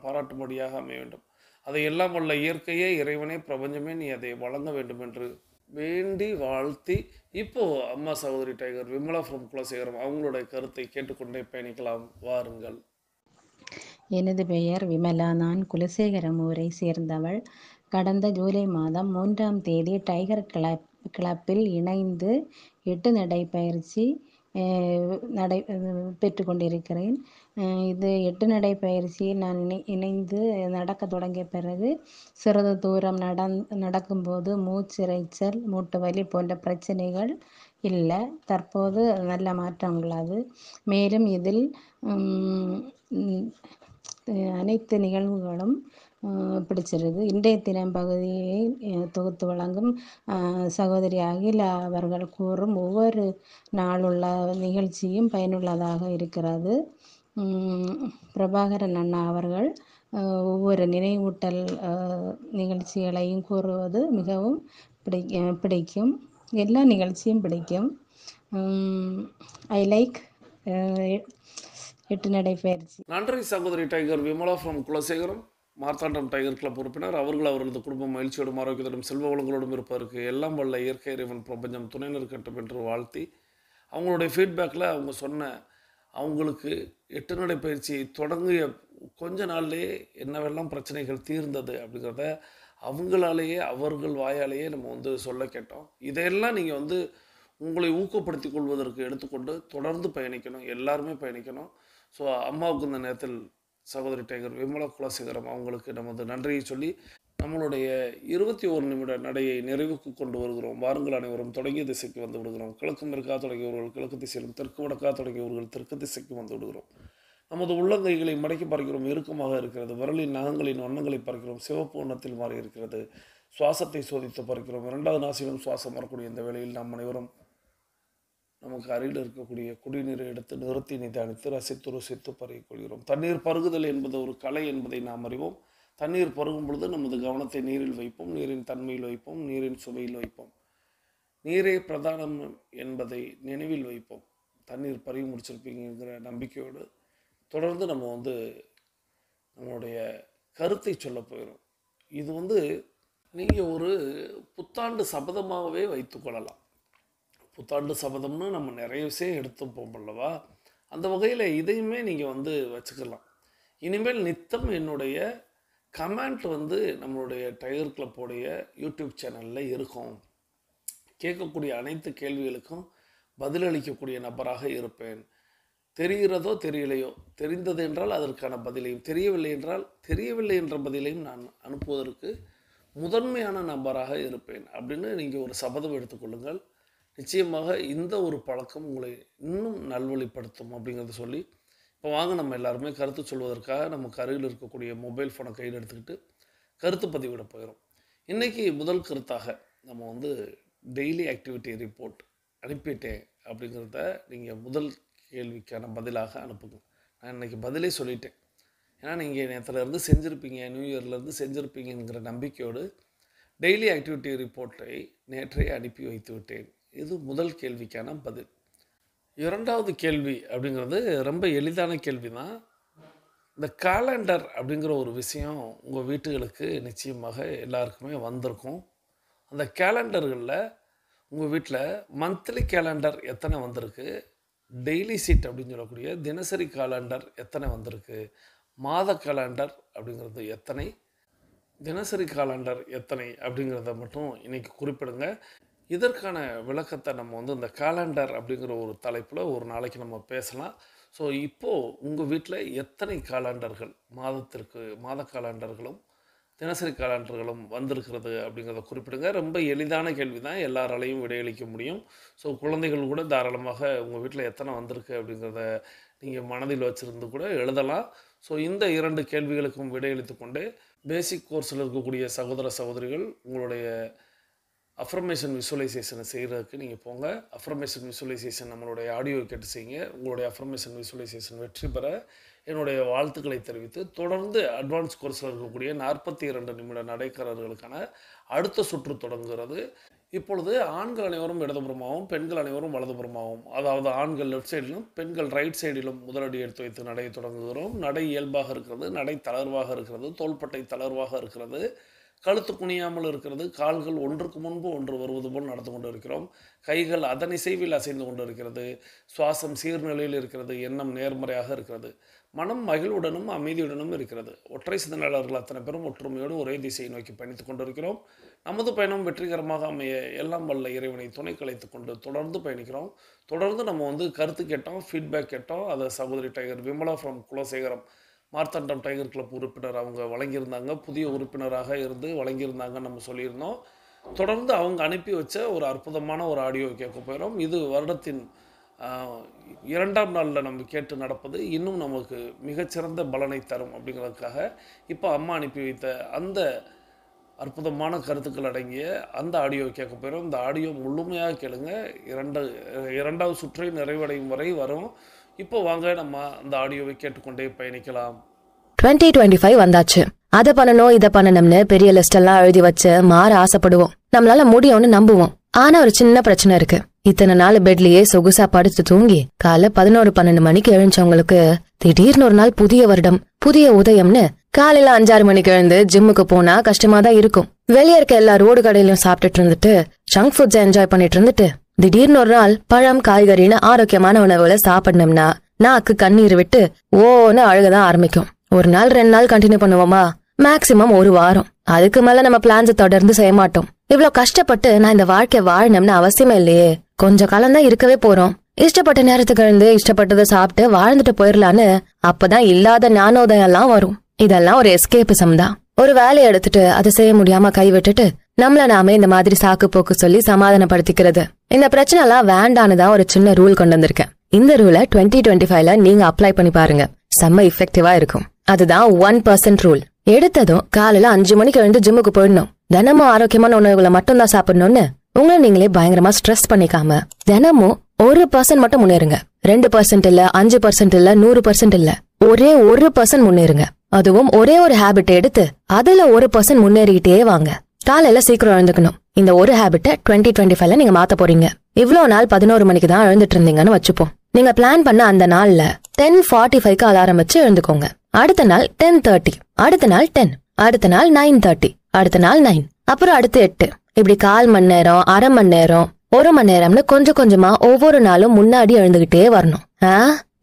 பாராட்டும்படியாக அமைய வேண்டும். அதை எல்லாம் வல்ல இயற்கையே இறைவனே பிரபஞ்சமே நீ அதை வழங்க வேண்டும் என்று வேண்டி வாழ்த்தி, இப்போ அம்மா சகோதரி டைகர் விமலா ஃப்ரம் குலசேகரம் அவங்களுடைய கருத்தை கேட்டுக்கொண்டே பயணிக்கலாம் வாருங்கள். எனது பெயர் விமலா. நான் குலசேகரம் ஊரை சேர்ந்தவள். கடந்த ஜூலை மாதம் 3ஆம் தேதி டைகர் கிளப்பில் இணைந்து 8 நடைப்பயிற்சி பெற்றுக்கொண்டிருக்கிறேன். இது 8 நடைப்பயிற்சியில் நான் இணைந்து நடக்க தொடங்கிய பிறகு சிறிது தூரம் நடக்கும்போது மூச்சிறைச்சல், மூட்டு வலி போன்ற பிரச்சனைகள் இல்லை. தற்போது நல்ல மாற்றம் உள்ளது. மேலும் இதில் அனைத்து நிகழ்வுகளும் பிடிச்சிருக்கு. இன்றைய தினம் பகுதியை தொகுத்து வழங்கும் சகோதரி அகிலா அவர்கள் கூறும் ஒவ்வொரு நாளுள்ள நிகழ்ச்சியும் பயனுள்ளதாக இருக்கிறது. பிரபாகரன் அண்ணா அவர்கள் ஒவ்வொரு நினைவூட்டல் நிகழ்ச்சிகளையும் கூறுவது மிகவும் பிடிக்கும். எல்லா நிகழ்ச்சியும் பிடிக்கும். ஐ லைக் 8 நடைப்பயிற்சி. நன்றி சகோதரி tiger Vimala from Kulasekaram, Marthandam tiger club உறுப்பினர். அவர்கள் அவர்களது குடும்பம் மகிழ்ச்சியோடும் ஆரோக்கியத்தோடும் செல்வ வளங்களோடும் இருப்பதற்கு எல்லாம் வல்ல இயற்கை இறைவன் பிரபஞ்சம் துணை நிற்கட்டும் என்று வாழ்த்தி, அவங்களுடைய ஃபீட்பேக்கில் அவங்க சொன்ன அவங்களுக்கு 8 நடைப்பயிற்சி தொடங்கிய கொஞ்ச நாள்லேயே என்னவெல்லாம் பிரச்சனைகள் தீர்ந்தது அப்படிங்கிறத அவங்களாலேயே அவர்கள் வாயாலேயே நம்ம வந்து சொல்ல கேட்டோம். இதையெல்லாம் நீங்கள் வந்து உங்களை ஊக்கப்படுத்திக் கொள்வதற்கு எடுத்துக்கொண்டு தொடர்ந்து பயணிக்கணும், எல்லாருமே பயணிக்கணும். ஸோ அம்மாவுக்கு இந்த நேரத்தில் சகோதரி டைகர் விமலா குலசேகரம் அவங்களுக்கு நமது நன்றியை சொல்லி நம்மளுடைய 21 நிமிட நடையை நிறைவுக்கு கொண்டு வருகிறோம். வாருங்கள் அனைவரும் தொடங்கிய திசைக்கு வந்து விடுகிறோம். கிழக்கு மேற்காக தொடங்கியவர்கள் கிழக்கு திசையிலும், தெற்கு வடக்காக தொடங்கியவர்கள் தெற்கு திசைக்கு வந்து விடுகிறோம். நமது உள்ளங்கைகளை மடக்கி பார்க்கிறோம், இறுக்கமாக இருக்கிறது. விரலின் நகங்களின் வண்ணங்களை பார்க்கிறோம், சிவப்பு வண்ணத்தில் மாறி இருக்கிறது. சுவாசத்தை சோதித்து பார்க்கிறோம். 2வது நாசிலும் சுவாசம் வரக்கூடிய இந்த வேளையில் நாம் அனைவரும் நமக்கு அருகில் இருக்கக்கூடிய குடிநீரை எடுத்து நிறுத்தி நிதானித்து ரசித்து ருசித்து பருகிக்கொள்கிறோம். தண்ணீர் பருகுதல் என்பது ஒரு கலை என்பதை நாம் அறிவோம். தண்ணீர் பருகும் பொழுது நமது கவனத்தை நீரில் வைப்போம், நீரின் தன்மையில் வைப்போம், நீரின் சுவையில் வைப்போம். நீரே பிரதானம் என்பதை நினைவில் வைப்போம். தண்ணீர் பருகி முடிச்சிருப்பீங்கிற நம்பிக்கையோடு தொடர்ந்து நம்ம வந்து நம்மளுடைய கருத்தை சொல்ல போயிடும். இது வந்து நீங்கள் ஒரு புத்தாண்டு சபதமாகவே வைத்து கொள்ளலாம். புத்தாண்டு சபதம்னு நம்ம நிறைய விஷயம் எடுத்துப்போம் அல்லவா? அந்த வகையில் இதையுமே நீங்கள் வச்சுக்கலாம். இனிமேல் நித்தம் என்னுடைய கமெண்ட் நம்மளுடைய டைகர் கிளப்போடைய யூடியூப் சேனலில் இருக்கும். கேட்கக்கூடிய அனைத்து கேள்விகளுக்கும் பதிலளிக்கக்கூடிய நபராக இருப்பேன். தெரிகிறதோ தெரியலையோ, தெரிந்தது என்றால் அதற்கான பதிலையும், தெரியவில்லை என்றால் தெரியவில்லை என்ற பதிலையும் நான் அனுப்புவதற்கு முதன்மையான நபராக இருப்பேன் அப்படின்னு நீங்கள் ஒரு சபதம் எடுத்துக்கொள்ளுங்கள். நிச்சயமாக இந்த ஒரு பழக்கம் உங்களை இன்னும் நல்வழிப்படுத்தும் அப்படிங்கிறத சொல்லி, இப்போ வாங்க நம்ம எல்லாருமே கருத்து சொல்வதற்காக நமக்கு அருகில் இருக்கக்கூடிய மொபைல் ஃபோனை கையில் எடுத்துக்கிட்டு கருத்து பதிவிட போயிடும். இன்றைக்கி முதல் கருத்தாக நம்ம டெய்லி ஆக்டிவிட்டி ரிப்போர்ட் அனுப்பிட்டேன் அப்படிங்கிறத நீங்கள் முதல் கேள்விக்கான பதிலாக அனுப்புங்க. நான் இன்றைக்கி பதிலே சொல்லிட்டேன். ஏன்னா நீங்கள் நேற்றுலேருந்து செஞ்சுருப்பீங்க, நியூ இயர்லேருந்து செஞ்சுருப்பீங்கிற நம்பிக்கையோடு டெய்லி ஆக்டிவிட்டி ரிப்போர்ட்டை நேற்றே அனுப்பி வைத்து விட்டேன். இது முதல் கேள்விக்கான பதில். இரண்டாவது கேள்வி அப்படிங்கிறது ரொம்ப எளிதான கேள்வி தான். இந்த காலண்டர் அப்படிங்கிற ஒரு விஷயம் உங்கள் வீட்டுகளுக்கு நிச்சயமாக எல்லாருக்குமே வந்திருக்கும். அந்த கேலண்டர்களில் உங்கள் வீட்டில் மந்த்லி கேலண்டர் எத்தனை வந்திருக்கு, டெய்லி சீட் அப்படின்னு சொல்லக்கூடிய தினசரி காலண்டர் எத்தனை வந்திருக்கு, மாத காலண்டர் அப்படிங்கிறது எத்தனை, தினசரி காலண்டர் எத்தனை அப்படிங்கிறத மட்டும் இன்றைக்கி குறிப்பிடுங்க. இதற்கான விளக்கத்தை நம்ம இந்த காலண்டர் அப்படிங்கிற ஒரு தலைப்பில் ஒரு நாளைக்கு நம்ம பேசலாம். ஸோ இப்போது உங்கள் வீட்டில் எத்தனை காலண்டர்கள், மாத காலண்டர்களும் தினசரி காலண்டர்களும் வந்திருக்கிறது அப்படிங்கிறத குறிப்பிடுங்க. ரொம்ப எளிதான கேள்வி தான், எல்லாராலையும் விடையளிக்க முடியும். ஸோ குழந்தைகள் கூட தாராளமாக உங்கள் வீட்டில் எத்தனை வந்திருக்கு அப்படிங்கிறத நீங்கள் மனதில் வச்சுருந்து கூட எழுதலாம். ஸோ இந்த 2 கேள்விகளுக்கும் விடையளித்து கொண்டே பேசிக் கோர்ஸில் இருக்கக்கூடிய சகோதர சகோதரிகள் உங்களுடைய அஃபர்மேஷன் விசுவலைசேஷனை செய்கிறதுக்கு நீங்கள் போங்க. அஃபர்மேஷன் விசுவலைசேஷன் நம்மளுடைய ஆடியோ கேட்டு செய்யுங்க. உங்களுடைய அஃபர்மேஷன் விசுவலைசேஷன் வெற்றி பெற என்னுடைய வாழ்த்துக்களை தெரிவித்து, தொடர்ந்து அட்வான்ஸ் கோர்ஸில் இருக்கக்கூடிய 42 நிமிட நடைக்காரர்களுக்கான அடுத்த சுற்று தொடங்குகிறது. இப்பொழுது ஆண்கள் அனைவரும் இடதுபுறமாகவும் பெண்கள் அனைவரும் வலதுபுறமாகவும், அதாவது ஆண்கள் லெஃப்ட் சைடிலும் பெண்கள் ரைட் சைடிலும் முதலடி எடுத்து வைத்து நடையை தொடங்குகிறோம். நடை இயல்பாக இருக்கிறது, நடை தளர்வாக இருக்கிறது, தோள்பட்டை தளர்வாக இருக்கிறது, கழுத்து குனியாமல் இருக்கிறது, கால்கள் ஒன்றுக்கு முன்பு ஒன்று வருவது போல் நடந்து கொண்டு இருக்கிறோம். கைகள் அதன் இசைவில் அசைந்து கொண்டு இருக்கிறது. சுவாசம் சீர்நிலையில் இருக்கிறது. எண்ணம் நேர்மறையாக இருக்கிறது. மனம் மகிழ்வுடனும் அமைதியுடனும் இருக்கிறது. ஒற்றை சிந்தனையாளர்கள் அத்தனை பேரும் ஒற்றுமையோடு ஒரே திசையை நோக்கி பயணித்துக் கொண்டிருக்கிறோம். நமது பயணம் வெற்றிகரமாக அமைய எல்லாம் வல்ல இறைவனை துணை கலைத்து கொண்டு தொடர்ந்து பயணிக்கிறோம். தொடர்ந்து நம்ம கருத்து கேட்டோம், ஃபீட்பேக் கேட்டோம். அதை சகோதரி tiger Vimala from Kulasekaram Marthandam tiger club உறுப்பினர் அவங்க வழங்கியிருந்தாங்க. புதிய உறுப்பினராக இருந்து வழங்கியிருந்தாங்கன்னு நம்ம சொல்லியிருந்தோம். தொடர்ந்து அவங்க அனுப்பி வச்ச ஒரு அற்புதமான ஒரு ஆடியோ கேட்க போயிடும். இது வருடத்தின் 2ஆம் நாளில் நம்ம கேட்டு நடப்பது இன்னும் நமக்கு மிகச்சிறந்த பலனை தரும் அப்படிங்கிறதுக்காக இப்போ அம்மா அனுப்பி வைத்த அந்த அற்புதமான கருத்துக்கள் அடங்கிய அந்த ஆடியோ கேட்க போயிடும். இந்த ஆடியோ முழுமையாக கேளுங்க. இரண்டாவது சுற்றை நிறைவடையும் வரை வரும். இப்போ வாங்க நம்ம அந்த ஆடியோவை கேட்டுக்கொண்டே பயணிக்கலாம். 2025 வந்தாச்சு. அதை பண்ணணும் இதை பண்ணணும்னு பெரிய லிஸ்ட் எல்லாம் எழுதி வச்சு மாற ஆசைப்படுவோம். நம்மளால முடியும்னு நம்புவோம். ஆனா ஒரு சின்ன பிரச்சனை இருக்கு. இத்தனை நாள் பெட்லயே சொகுசா படுத்து தூங்கி காலை 11-12 மணிக்கு எழுந்தவங்களுக்கு திடீர்னு ஒரு நாள் புதிய வருடம் புதிய உதயம்னு காலையில 5-6 மணிக்கு எழுந்து ஜிம்முக்கு போனா கஷ்டமா தான் இருக்கும். வெளியே இருக்க எல்லா ரோடு கடையிலும் சாப்பிட்டுட்டு இருந்துட்டு ஜங்க் ஃபுட்ஸ் என்ஜாய் பண்ணிட்டு இருந்துட்டு திடீர்னு ஒரு நாள் பழம் காய்கறின்னு ஆரோக்கியமான உணவுகளை சாப்பிடணும்னா நாக்கு கண்ணீர் விட்டு ஓன்னு அழுகதான் ஆரம்பிக்கும். ஒரு நாள் 2 நாள் கண்டினியூ பண்ணுவோமா? மேக்சிமம் ஒரு வாரம். அதுக்கு மேல நம்ம பிளான்ஸை தொடர்ந்து செய்ய மாட்டோம். இவ்வளவு கஷ்டப்பட்டு நான் இந்த வாழ்க்கை வாழணும்னு அவசியமே இல்லையே, கொஞ்ச காலம் தான் இருக்கவே போறோம், இஷ்டப்பட்ட நேரத்துக்கு எழுந்து இஷ்டப்பட்டதை சாப்பிட்டு வாழ்ந்துட்டு போயிடலான்னு அப்பதான் இல்லாத ஞானோதயம் எல்லாம் வரும். இதெல்லாம் ஒரு எஸ்கேபிசம் தான். ஒரு வேலையை எடுத்துட்டு அதை செய்ய முடியாம கைவிட்டுட்டு நம்மள நாமே இந்த மாதிரி சாக்கு போக்கு சொல்லி சமாதானப்படுத்திக்கிறது. இந்த பிரச்சனை எல்லாம் வேண்டான்னுதான் ஒரு சின்ன ரூல் கொண்டு வந்திருக்கேன். இந்த ரூலை 2025ல நீங்க அப்ளை பண்ணி பாருங்க. செம்ம இஃபெக்டிவா இருக்கும். அதுதான் 1% ரூல். எடுத்ததும் காலையில 5 மணிக்கு எழுந்து ஜிம்முக்கு போயிடணும். தினமும் ஆரோக்கியமான உணவுகளை மட்டும் தான் சாப்பிடணும்னு உங்களை நீங்களே பயங்கரமா ஸ்ட்ரெஸ் பண்ணிக்காம தினமும் 1% மட்டும் முன்னேறுங்க. 2% இல்ல, 5% இல்ல, 100% இல்ல, ஒரே 1% முன்னேறுங்க. அதுவும் ஒரே ஒரு ஹேபிட் எடுத்து அதுல 1% முன்னேறிக்கிட்டே வாங்க. காலையில சீக்கிரம் எழுந்துக்கணும். இந்த ஒரு ஹேபிட்ட 2025ல நீங்க மாத்த போறீங்க. இவ்வளவு நாள் 11 மணிக்கு தான் எழுந்துட்டு இருந்தீங்கன்னு வச்சுப்போம். நீங்க பிளான் பண்ண அந்த நாள்ல 10:45க்கு அலாரம் வச்சு எழுந்துக்கோங்க. அடுத்த நாள் 10:30, அடுத்த நாள் 10, அடுத்த நாள் 9:30, அடுத்த நாள் 9, அப்புறம் அடுத்து 8. இப்படி 1/4 மணி நேரம், அரை மணி நேரம் 1 மணி நேரம்னு கொஞ்சம் கொஞ்சமா ஒவ்வொரு நாளும் முன்னாடி எழுந்துகிட்டே வரணும்.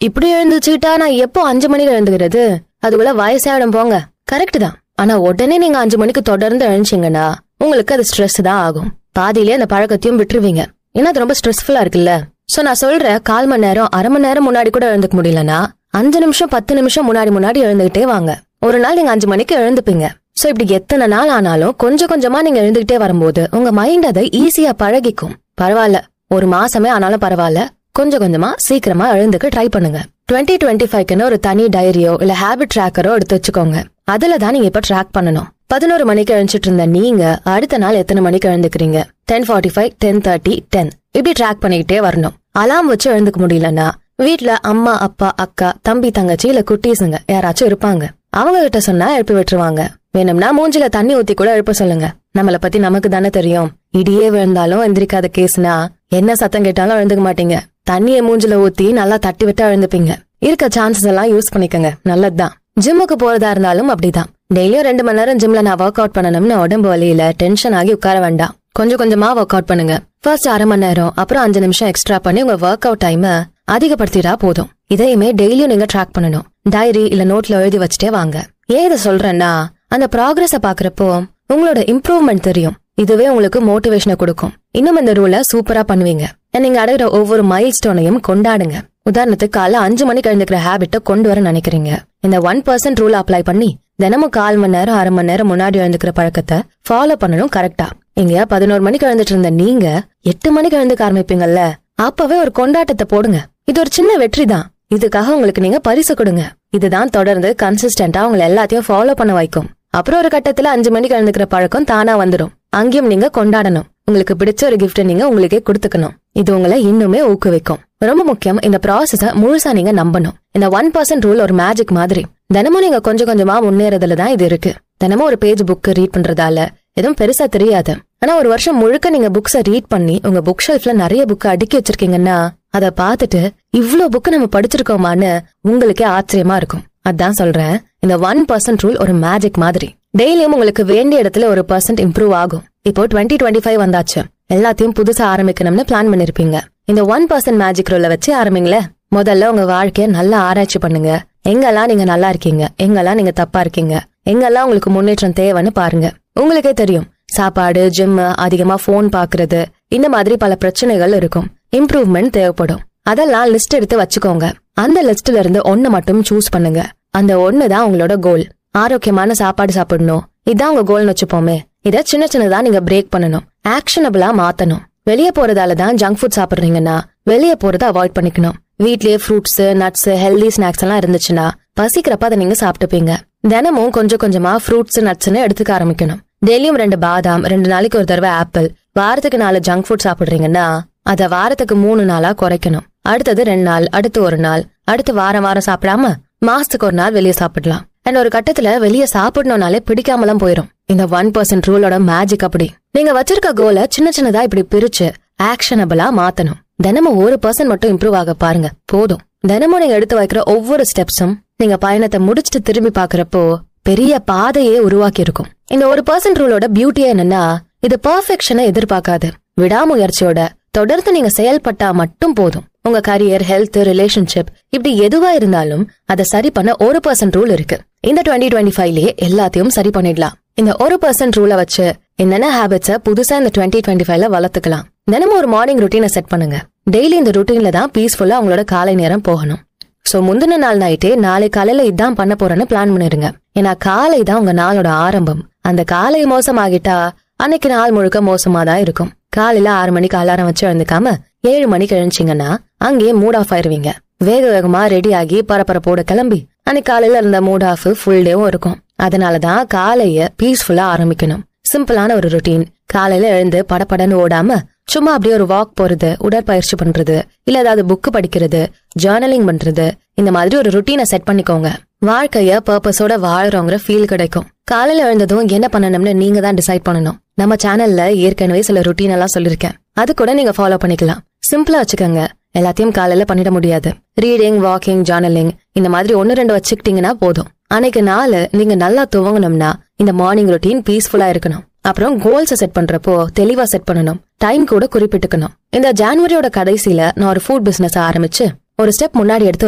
இப்படி எழுந்துச்சுக்கிட்டா நான் எப்போ 5 மணிக்கு எழுந்துக்கிறது? அதுக்குள்ள வயசாயிடும் போங்க. கரெக்ட் தான். ஆனா உடனே நீங்க 5 மணிக்கு தொடர்ந்து எழுந்துச்சீங்கன்னா உங்களுக்கு அது ஸ்ட்ரெஸ் தான் ஆகும். பாதியிலே அந்த பழக்கத்தையும் விட்டுருவீங்க. ஏன்னா அது ரொம்ப ஸ்ட்ரெஸ்ஃபுல்லா இருக்குல்ல. சோ நான் சொல்ற 1/4 மணி நேரம் 1/2 மணி நேரம் முன்னாடி கூட எழுந்துக்க முடியலன்னா 5 நிமிஷம் 10 நிமிஷம் முன்னாடி எழுந்துகிட்டே வாங்க. ஒரு நாள் நீங்க 5 மணிக்கு எழுந்துப்பீங்க. சோ இப்படி எத்தனை நாள் ஆனாலும் கொஞ்சம் கொஞ்சமா நீங்க எழுந்துகிட்டே வரும்போது உங்க மைண்ட் அதை ஈஸியா பழகிக்கும். பரவாயில்ல, 1 மாசமே ஆனாலும் பரவாயில்ல, கொஞ்சம் கொஞ்சமா சீக்கிரமா எழுந்துக்க ட்ரை பண்ணுங்க. 2025க்குன்னு ஒரு தனி டைரியோ இல்ல ஹேபிட் ட்ராக்கரோ எடுத்து வச்சுக்கோங்க. அதுலதான் நீங்க இப்ப ட்ராக் பண்ணணும். 11 மணிக்கு எழுந்துட்டு இருந்த நீங்க அடுத்த நாள் எத்தனை மணிக்கு எழுந்துக்கிறீங்க? 10:45, 10:30, 10 இப்படி ட்ராக் பண்ணிக்கிட்டே வரணும். அலாம் வச்சு எழுந்துக்க முடியலன்னா வீட்டுல அம்மா, அப்பா, அக்கா, தம்பி, தங்கச்சி இல்ல குட்டீஸுங்க யாராச்சும் இருப்பாங்க. அவங்க கிட்ட சொன்னா எழுப்பி விட்டுருவாங்க. வேணும்னா மூஞ்சில தண்ணி ஊத்தி கூட எழுப்ப சொல்லுங்க. நம்மள பத்தி நமக்கு தானே தெரியும். இடியே விழுந்தாலும் எந்திரிக்காத கேஸ்னா என்ன சத்தம் கேட்டாலும் எழுந்துக்க மாட்டீங்க. தண்ணிய மூஞ்சில ஊத்தி நல்லா தட்டி விட்டா எழுந்துப்பீங்க. இருக்க சான்சஸ் எல்லாம் யூஸ் பண்ணிக்கங்க, நல்லதுதான். ஜிம்முக்கு போறதா இருந்தாலும் அப்படிதான். டெய்லியும் 2 மணி நேரம் ஜிம்ல நான் ஒர்க் அவுட் பண்ணணும்னு உடம்பு வலியில டென்ஷன் ஆகி உட்கார வேண்டாம். கொஞ்சம் கொஞ்சமா ஒர்க் அவுட் பண்ணுங்க. ஃபர்ஸ்ட் 1/2 மணி நேரம், அப்புறம் 5 நிமிஷம் எக்ஸ்ட்ரா பண்ணி உங்க ஒர்க் அவுட் டைம் அதிகப்படுத்திட்டா போதும். இதையுமே டெய்லியும் நீங்க ட்ராக் பண்ணணும். டைரி இல்ல நோட்ல எழுதி வச்சுட்டே வாங்க. ஏன் இதை சொல்றேன்னா அந்த ப்ராக்ரஸ பாக்குறப்போ உங்களோட இம்ப்ரூவ்மெண்ட் தெரியும். இதுவே உங்களுக்கு மோட்டிவேஷனை கொடுக்கும். இன்னும் இந்த ரூலை சூப்பரா பண்ணுவீங்க. நீங்க அடைகிற ஒவ்வொரு மைல் ஸ்டோனையும் கொண்டாடுங்க. உதாரணத்துக்கு காலைல 5 மணிக்கு எழுந்துக்கிற ஹேபிட்ட கொண்டு வர நினைக்கிறீங்க. இந்த 1% ரூல் அப்ளை பண்ணி தினமும் 1/4 மணி நேரம் 1/2 மணி நேரம் முன்னாடி எழுந்துக்கிற பழக்கத்தை ஃபாலோ பண்ணணும் கரெக்டா. இங்க 11 மணிக்கு எழுந்துட்டு இருந்த நீங்க 8 மணிக்கு எழுந்துக்க ஆரம்பிப்பீங்கல்ல, அப்பவே ஒரு கொண்டாட்டத்தை போடுங்க. இது ஒரு சின்ன வெற்றி தான். இதுக்காக உங்களுக்கு நீங்க பரிசு கொடுங்க. இதுதான் தொடர்ந்து கன்சிஸ்டன்டா உங்களை எல்லாத்தையும் ஃபாலோ பண்ண வைக்கும். அப்புறம் ஒரு கட்டத்துல 5 மணிக்கு எழுந்துக்கிற பழக்கம் தானா வந்துடும். அங்கேயும் நீங்க கொண்டாடணும். உங்களுக்கு பிடிச்ச ஒரு கிஃப்ட் நீங்க உங்களுக்கே கொடுத்துக்கணும். இது உங்களை இன்னுமே ஊக்குவிக்கும். ரொம்ப முக்கியம், இந்த ப்ராசஸ முழுசா நீங்க நம்பணும். இந்த 1% ரூல் ஒரு மேஜிக் மாதிரி. தினமும் நீங்க கொஞ்சம் கொஞ்சமா முன்னேறதுலதான் இது இருக்கு. தினமும் ஒரு பேஜ் புக் ரீட் பண்றதால எதுவும் பெருசா தெரியாது. ஆனா ஒரு வருஷம் முழுக்க நீங்க புக்ஸ ரீட் பண்ணி உங்க புக் ஷெல்ஃப்ல நிறைய புக் அடுக்கி வச்சிருக்கீங்கன்னா அத பாத்துட்டு இவ்ளோ புக் நம்ம படிச்சிருக்கோமான்னு உங்களுக்கே ஆச்சரியமா இருக்கும். அதான் சொல்றேன், இந்த 1% ரூல் ஒரு மேஜிக் மாதிரி. டெய்லியும் உங்களுக்கு வேண்டிய இடத்துல 1% இம்ப்ரூவ் ஆகும். இப்போ 2025 வந்தாச்சு. எல்லாத்தையும் புதுசா ஆரம்பிக்கணும்னு பிளான் பண்ணிருப்பீங்க. இந்த 1% மேஜிக் ரூலை வச்சு ஆரம்பிங்களே. முதல்ல உங்க வாழ்க்கைய நல்லா ஆராய்ச்சி பண்ணுங்க. எங்கெல்லாம் நீங்க நல்லா இருக்கீங்க, எங்கெல்லாம் நீங்க தப்பா இருக்கீங்க, எங்கெல்லாம் உங்களுக்கு முன்னேற்றம் தேவைன்னு பாருங்க. உங்களுக்கே தெரியும், சாப்பாடு, ஜிம், அதிகமா போன் பாக்குறது, இந்த மாதிரி பல பிரச்சனைகள் இருக்கும். இம்ப்ரூவ்மெண்ட் தேவைப்படும். அதெல்லாம் லிஸ்ட் எடுத்து வச்சுக்கோங்க. அந்த லிஸ்ட்ல இருந்து 1 மட்டும் சூஸ் பண்ணுங்க. அந்த 1 தான் உங்களோட கோல். ஆரோக்கியமான சாப்பாடு சாப்பிடணும், இதான் உங்க கோல்னு வச்சுப்போமே. இத சின்ன சின்னதா நீங்க பிரேக் பண்ணணும். ஆக்ஷனபிளா மாத்தணும். வெளியே போறதாலதான் ஜங்க் ஃபுட் சாப்பிடுறீங்கன்னா வெளியே போறதை அவாய்ட் பண்ணிக்கணும். வீட்லயே ஃப்ரூட்ஸ், நட்ஸ், ஹெல்தி ஸ்நாக்ஸ் எல்லாம் இருந்துச்சுன்னா பசிக்கிறப்ப அதை நீங்க சாப்பிட்டுப்பீங்க. தினமும் கொஞ்சம் கொஞ்சமா ஃப்ரூட்ஸ், நட்ஸ்ன்னு எடுத்துக்க ஆரம்பிக்கணும். டெய்லியும் 2 பாதாம், 2 நாளைக்கு ஒரு தடவை ஆப்பிள், வாரத்துக்கு 4 ஜங்க் ஃபுட் சாப்பிடுறீங்கன்னா அத வாரத்துக்கு 3 நாளா குறைக்கணும். அடுத்தது 2 நாள், அடுத்து 1 நாள், அடுத்து வாரம் சாப்பிடாம மாசத்துக்கு 1 நாள் வெளியே சாப்பிடலாம். அண்ட் ஒரு கட்டத்துல வெளியே சாப்பிடணும்னாலே பிடிக்காமலாம் போயிடும். இந்த 1% ரூலோட மேஜிக் அப்படி. நீங்க வச்சிருக்க கோலை சின்ன சின்னதா இப்படி பிரிச்சு ஆக்ஷனபிளா மாத்தணும். தினமும் 1% மட்டும் இம்ப்ரூவ் ஆக பாருங்க, போதும். தினமும் நீங்க எடுத்து வைக்கிற ஒவ்வொரு ஸ்டெப்ஸும் நீங்க பயணத்தை முடிச்சுட்டு திரும்பி பாக்குறப்போ பெரிய பாதையே உருவாக்கி இருக்கும். இந்த 1% ரூலோட பியூட்டியே என்னன்னா, இது பெர்ஃபெக்ஷனை எதிர்பார்க்காது. விடாமுயற்சியோட தொடர்ந்து நீங்க செயல்பட்டா மட்டும் போதும். உங்க கரியர், ஹெல்த், ரிலேஷன்ஷிப் இப்படி எதுவா இருந்தாலும் அதை சரி பண்ண 1% ரூல் இருக்கு. இந்த 2025லயே எல்லாத்தையும் சரி பண்ணிடலாம். இந்த 1% ரூலை வச்சு என்னென்ன ஹேபிட்ஸ புதுசா இந்த 2025ல வளர்த்துக்கலாம். தினமும் ஒரு மார்னிங் ருட்டீனை செட் பண்ணுங்க. டெய்லி இந்த ருட்டீன்ல தான் பீஸ்ஃபுல்லா உங்களோட காலை நேரம் போகணும். சோ முந்தின நாள் நைட்டே நாளை காலையில இதான் பண்ண போறேன்னு பிளான் பண்ணிருங்க. ஏன்னா காலை தான் உங்க நாளோட ஆரம்பம். அந்த காலை மோசமாகிட்டா அன்னைக்கு நாள் முழுக்க மோசமா தான் இருக்கும். காலையில 6 மணிக்கு அலாரம் வச்சு எழுந்துக்காம 7 மணிக்கு எழுந்துச்சிங்கன்னா அங்கேயே மூட் ஆஃப் ஆயிருவீங்க. வேக வேகமா ரெடி ஆகி பரபரப்போட கிளம்பி அன்னைக்கு காலையில இருந்த மூட் ஆஃப் ஃபுல் டேவும் இருக்கும். அதனாலதான் காலைய பீஸ்ஃபுல்லா ஆரம்பிக்கணும். சிம்பிளான ஒரு ருட்டீன். காலையில எழுந்து படப்படன்னு ஓடாம சும்மா அப்படியே ஒரு வாக் போறது, உடற்பயிற்சி பண்றது, இல்ல ஏதாவது புக்கு படிக்கிறது, ஜர்னலிங் பண்றது, இந்த மாதிரி ஒரு ருட்டீனை செட் பண்ணிக்கோங்க. வாழ்க்கைய பர்பஸோட வாழ்றோங்கிற ஃபீல் கிடைக்கும். காலையில எழுந்ததும் என்ன பண்ணணும்னு நீங்க தான் டிசைட் பண்ணணும். நம்ம சேனல்ல ஏற்கனவே சில ருட்டீன் எல்லாம் சொல்லிருக்கேன். அது கூட நீங்க ஃபாலோ பண்ணிக்கலாம். சிம்பிளா வச்சுக்கோங்க. எல்லாத்தையும் காலையில பண்ணிட முடியாது. ரீடிங், வாக்கிங், ஜர்னலிங் இந்த மாதிரி 1-2 வச்சுக்கிட்டீங்கன்னா போதும். அன்னைக்கு நாள் நீங்க நல்லா துவங்கணும்னா இந்த மார்னிங் ருட்டீன் பீஸ்ஃபுல்லா இருக்கணும். அப்புறம் கோல்ஸை செட் பண்றப்போ தெளிவா செட் பண்ணணும். டைம் கூட குறிப்பிட்டுக்கணும். இந்த ஜான்வரியோட கடைசியில நான் ஒரு ஃபுட் பிசினஸ் ஆரம்பிச்சு ஒரு ஸ்டெப் முன்னாடி எடுத்து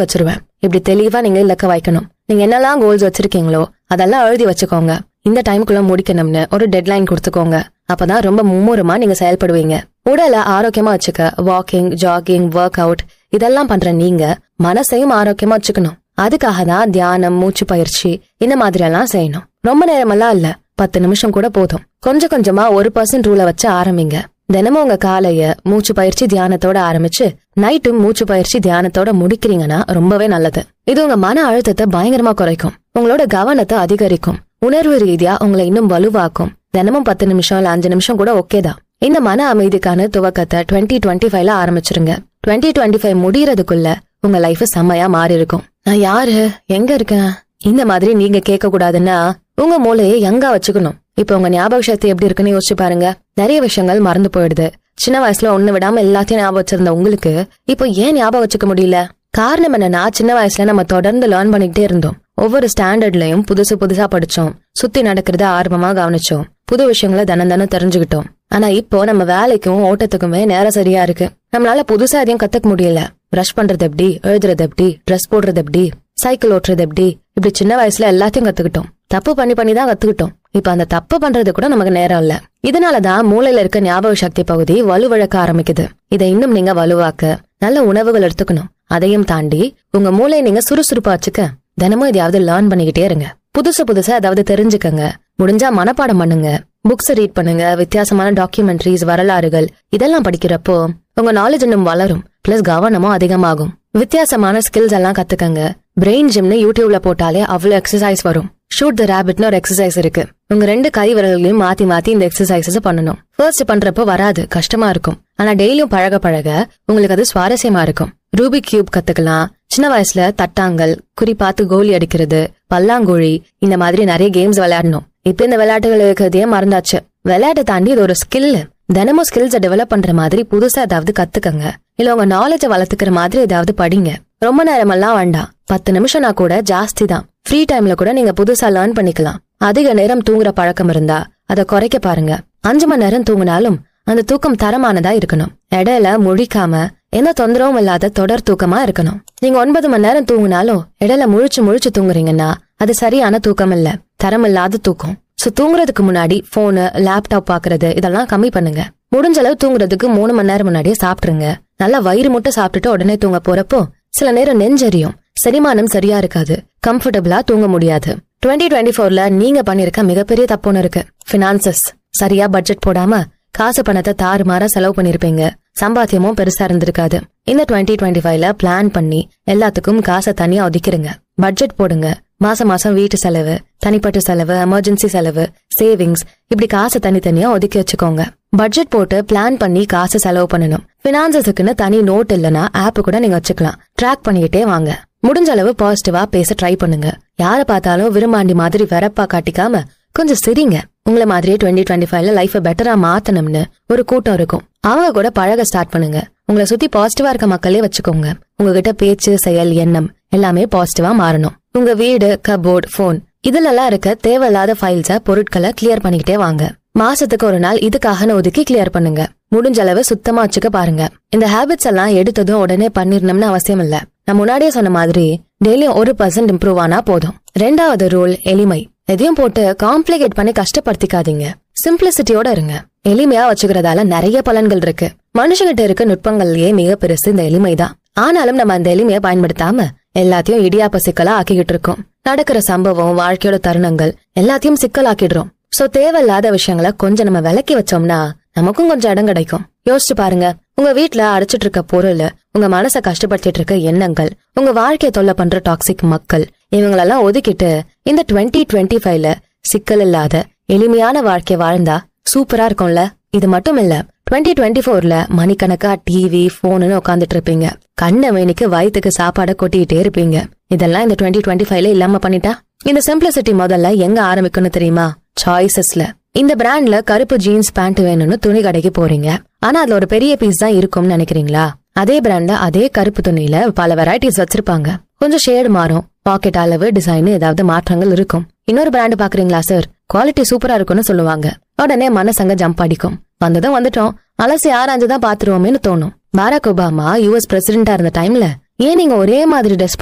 வச்சிருவேன். இப்படி தெளிவா நீங்க இலக்க வைக்கணும். நீங்க என்னெல்லாம் கோல்ஸ் வச்சிருக்கீங்களோ அதெல்லாம் எழுதி வச்சுக்கோங்க. இந்த டைமுக்குள்ள முடிக்கணும்னு ஒரு டெட்லைன் கொடுத்துக்கோங்க. அப்பதான் ரொம்ப மும்முரமா நீங்க செயல்படுவீங்க. உடலை ஆரோக்கியமா வச்சுக்க வாக்கிங், ஜாகிங், ஒர்க் அவுட் இதெல்லாம் பண்ற நீங்க மனசையும் ஆரோக்கியமா வச்சுக்கணும். அதுக்காக தான் தியானம், மூச்சு பயிற்சி இந்த மாதிரி எல்லாம் செய்யணும். ரொம்ப நேரமெல்லாம் இல்ல, 10 நிமிஷம் கூட போதும். கொஞ்சம் கொஞ்சமா 1% ரூலை வச்சு ஆரம்பிங்க. தினமும் உங்க காலைய மூச்சு பயிற்சி தியானத்தோட ஆரம்பிச்சு நைட்டும் மூச்சு பயிற்சி தியானத்தோட முடிக்கிறீங்கன்னா ரொம்பவே நல்லது. இது உங்க மன அழுத்தத்தை பயங்கரமா குறைக்கும், உங்களோட கவனத்தை அதிகரிக்கும், உணர்வு ரீதியா உங்களை இன்னும் வலுவாக்கும். தினமும் 10 நிமிஷம் இல்ல 5 நிமிஷம் கூட ஓகேதான். இந்த மன அமைதிக்கான துவக்கத்தை 2025ல ஆரம்பிச்சிருங்க. 2025 முடியறதுக்குள்ள உங்க லைஃப் செம்மையா மாறி இருக்கும். நான் யாரு, எங்க இருக்கேன், இந்த மாதிரி நீங்க கேட்க கூடாதுன்னா உங்க மூளையை யங்கா வச்சுக்கணும். இப்ப உங்க ஞாபக சக்தி எப்படி இருக்குன்னு யோசிச்சு பாருங்க. நிறைய விஷயங்கள் மறந்து போயிடுது. சின்ன வயசுல ஒண்ணு விடாம எல்லாத்தையும் ஞாபகம் வச்சிருந்த உங்களுக்கு இப்போ ஏன் ஞாபகம் வச்சுக்க முடியல? காரணம் என்னன்னா, சின்ன வயசுல நம்ம தொடர்ந்து லேர்ன் பண்ணிக்கிட்டே இருந்தோம். ஒவ்வொரு ஸ்டாண்டர்ட்லயும் புதுசா படிச்சோம், சுத்தி நடக்கிறத ஆர்வமா கவனிச்சோம், புது விஷயங்களை தினம் தெரிஞ்சுக்கிட்டோம். ஆனா இப்போ நம்ம வேலைக்கும் ஓட்டத்துக்குமே நேரம் சரியா இருக்கு. நம்மளால புதுசா எதையும் கத்துக்க முடியல. பிரஷ் பண்றது எப்படி, எழுதுறது எப்படி, ட்ரெஸ் போடுறது எப்படி, சைக்கிள் ஓட்டுறது எப்படி, இப்படி சின்ன வயசுல எல்லாத்தையும் கத்துக்கிட்டோம். தப்பு பண்ணி தான் கத்துக்கிட்டோம். இப்ப அந்த தப்பு பண்றது கூட நமக்கு நேரம் இல்ல. இதனாலதான் மூளையில இருக்க ஞாபக சக்தி பகுதி வலுவிழக்க ஆரம்பிக்குது. இதை இன்னும் நீங்க வலுவாக்க நல்ல உணவுகள் எடுத்துக்கணும். அதையும் தாண்டி உங்க மூளையை நீங்க சுறுசுறுப்பா வச்சுக்க தினமும் எதையாவது லேர்ன் பண்ணிக்கிட்டே இருங்க. புதுசா ஏதாவது தெரிஞ்சுக்கங்க. முடிஞ்சா மனப்பாடம் பண்ணுங்க, புக்ஸ் ரீட் பண்ணுங்க, வித்தியாசமான டாக்குமெண்ட்ரிஸ், வரலாறுகள் இதெல்லாம் படிக்கிறப்போ உங்க நாலேஜ் இன்னும் வளரும். பிளஸ் கவனமும் அதிகமாகும். வித்தியாசமான ஸ்கில்ஸ் எல்லாம் கத்துக்கங்க. பிரெயின் ஜிம்னு யூடியூப்ல போட்டாலே அவ்வளவு எக்ஸசைஸ் வரும். ஷூட் த ரேபிட்னு ஒரு எக்ஸசைஸ் இருக்கு. உங்க 2 கை விரல்களையும் மாத்தி இந்த எக்ஸசைசஸ் பண்ணணும். ஃபர்ஸ்ட் பண்றப்போ வராது, கஷ்டமா இருக்கும். ஆனா டெய்லியும் பழக உங்களுக்கு அது சுவாரஸ்யமா இருக்கும். ரூபிக் கியூப் கத்துக்கலாம். சின்ன வயசுல தட்டாங்கல், குறி பார்த்து கோலி அடிக்கிறது, பல்லாங்குழி இந்த மாதிரி நிறைய கேம்ஸ் விளையாடணும். இப்ப இந்த விளையாட்டுகள் இருக்கிறதையே மறந்தாச்சு. விளையாட்டை தாண்டி இது ஒரு ஸ்கில். தினமும் ஸ்கில்ஸை டெவலப் பண்ற மாதிரி புதுசா ஏதாவது கத்துக்கங்க. இல்ல உங்க நாலேஜ வளர்த்துக்கிற மாதிரி ஏதாவது படிங்க. ரொம்ப நேரமெல்லாம் வேண்டாம், 10 நிமிஷம்னா கூட ஜாஸ்தி தான். ஃப்ரீ டைம்ல கூட நீங்க புதுசா லேர்ன் பண்ணிக்கலாம். அதிக நேரம் தூங்குற பழக்கம் இருந்தா அதை குறைக்க பாருங்க. 5 மணி நேரம் தூங்கினாலும் அந்த தூக்கம் தரமானதா இருக்கணும். இடையில முழிக்காம எந்த தொந்தரவும் இல்லாத தொடர் தூக்கமா இருக்கணும். நீங்க 9 மணி நேரம் தூங்கினாலும் இடையில முழிச்சு தூங்குறீங்கன்னா அது சரியான தூக்கம் இல்ல, தரம் இல்லாத தூக்கம். சோ தூங்குறதுக்கு முன்னாடி போனு, லேப்டாப் பாக்குறது இதெல்லாம் கம்மி பண்ணுங்க. முடிஞ்ச அளவு தூங்குறதுக்கு 3 மணி நேரம் முன்னாடியே சாப்பிட்டுருங்க. நல்லா வயிறு முட்டை சாப்பிட்டுட்டு உடனே தூங்க போறப்போ சில நேரம் நெஞ்சரியும், செரிமானம் சரியா இருக்காது, கம்ஃபர்டபுளா தூங்க முடியாது. 2024ல நீங்க பண்ணிருக்க மிகப்பெரிய தப்புன்னு இருக்கு. பினான்சஸ் சரியா பட்ஜெட் போடாம காசு பணத்தை தாறுமாறா செலவு பண்ணிருப்பீங்க. சம்பாத்தியமும் பெருசா இருந்திருக்காது. இந்த 2025ல பிளான் பண்ணி எல்லாத்துக்கும் காசை தனியா ஒதுக்கிருங்க. பட்ஜெட் போடுங்க. மாசம் வீட்டு செலவு, தனிப்பட்ட செலவு, எமர்ஜென்சி செலவு, சேவிங்ஸ் இப்படி காசை தனித்தனியா ஒதுக்கி வச்சுக்கோங்க. பட்ஜெட் போட்டு பிளான் பண்ணி காசு செலவு பண்ணணும். பினான்சஸுக்குன்னு தனி நோட் இல்லனா ஆப் கூட நீங்க வச்சுக்கலாம். ட்ராக் பண்ணிக்கிட்டே வாங்க. முடிஞ்ச அளவு பாசிட்டிவா பேச ட்ரை பண்ணுங்க. யார பார்த்தாலும் விரும்பாண்டி மாதிரி வெறப்பா காட்டிக்காம கொஞ்சம் சிரிங்க. உங்களை மாதிரியே 2025ல லைஃப பெட்டரா மாத்தணும்னு ஒரு கூட்டம் இருக்கும். அவங்க கூட பழக ஸ்டார்ட் பண்ணுங்க. உங்களை சுத்தி பாசிட்டிவா இருக்க மக்களே வச்சுக்கோங்க. உங்ககிட்ட பேச்சு, செயல், எண்ணம் எல்லாமே பாசிட்டிவா மாறணும். உங்க வீடு, கபோர்ட், போன் இதுலெல்லாம் இருக்க தேவையில்லாத ஃபைல்ஸ, பொருட்களை கிளியர் பண்ணிக்கிட்டே வாங்க. மாசத்துக்கு ஒரு நாள் இதுக்காக ஒதுக்கி கிளியர் பண்ணுங்க. முடிஞ்ச அளவு சுத்தமா வச்சுக்க பாருங்க. இந்த ஹேபிட்ஸ் எல்லாம் எடுத்ததும் உடனே பண்ணிடணும்னு அவசியம் இல்ல. நான் முன்னாடியே சொன்ன மாதிரி டெய்லியும் 1% இம்ப்ரூவ் ஆனா போதும். 2வது ரூல் எளிமை. எதையும் போட்டு காம்ப்ளிகேட் பண்ணி கஷ்டப்படுத்திக்காதீங்க. சிம்பிளிசிட்டியோட இருங்க. எளிமையா வச்சுக்கிறதால நிறைய பலன்கள் இருக்கு. மனுஷங்கிட்ட இருக்க நுட்பங்கள்லயே மிக பெருசு இந்த எளிமைதான். ஆனாலும் நம்ம அந்த எளிமையை பயன்படுத்தாம எல்லாத்தையும் இடியாப்ப சிக்கலா ஆக்கிக்கிட்டு இருக்கோம். நடக்கிற சம்பவம், வாழ்க்கையோட தருணங்கள் எல்லாத்தையும் சிக்கலாக்கிடுறோம். சோ தேவையில்லாத விஷயங்களை கொஞ்சம் நம்ம விலக்கி வச்சோம்னா நமக்கும் கொஞ்சம் இடம் கிடைக்கும். யோசிச்சு பாருங்க. உங்க வீட்டுல அடைச்சிட்டு இருக்க பொருள், உங்க மனசை கஷ்டப்படுத்திட்டு இருக்க எண்ணங்கள், உங்க வாழ்க்கையை தொல்லை பண்ற டாக்ஸிக் மக்கள் இவங்களெல்லாம் ஒதுக்கிட்டு இந்த 2025ல சிக்கல் இல்லாத எளிமையான வாழ்க்கை வாழ்ந்தா சூப்பரா இருக்கும்ல. இது மட்டும் இல்ல, 2024ல மணிக்கணக்கா டிவி, போன்னு உட்காந்துட்டு இருப்பீங்க. கண்ண வேணிக்கு வயிற்றுக்கு சாப்பாட கொட்டிக்கிட்டே இருப்பீங்க. இதெல்லாம் இந்த 2025ல இல்லாம பண்ணிட்டா? இந்த சிம்பிளிசிட்டி முதல்ல எங்க ஆரம்பிக்கும்னு தெரியுமா? சாய்ஸஸ்ல. இந்த பிராண்ட்ல கருப்பு ஜீன்ஸ் பேண்ட் வேணும்னு துணி கடைக்கு போறீங்க. ஆனா அதுல ஒரு பெரிய பீஸ் தான் இருக்கும்னு நினைக்கிறீங்களா? அதே பிராண்ட்ல அதே கருப்பு துணியில பல வெரைட்டிஸ் வச்சிருப்பாங்க. கொஞ்சம் ஷேடு மாறும், பாக்கெட் அளவு, டிசைன் ஏதாவது மாற்றங்கள் இருக்கும். இன்னொரு பிராண்ட் பாக்குறீங்களா சார், குவாலிட்டி சூப்பரா இருக்கும்னு சொல்லுவாங்க. உடனே மனசங்க ஜம்ப் அடிக்கும். வந்துட்டோம் அலசி ஆராய்ஞ்சுதான் பாத்துருவோமேனு தோணும். பாராக் ஒபாமா யுஎஸ் பிரசிடென்டா இருந்த டைம்ல ஏன் நீங்க ஒரே மாதிரி ட்ரெஸ்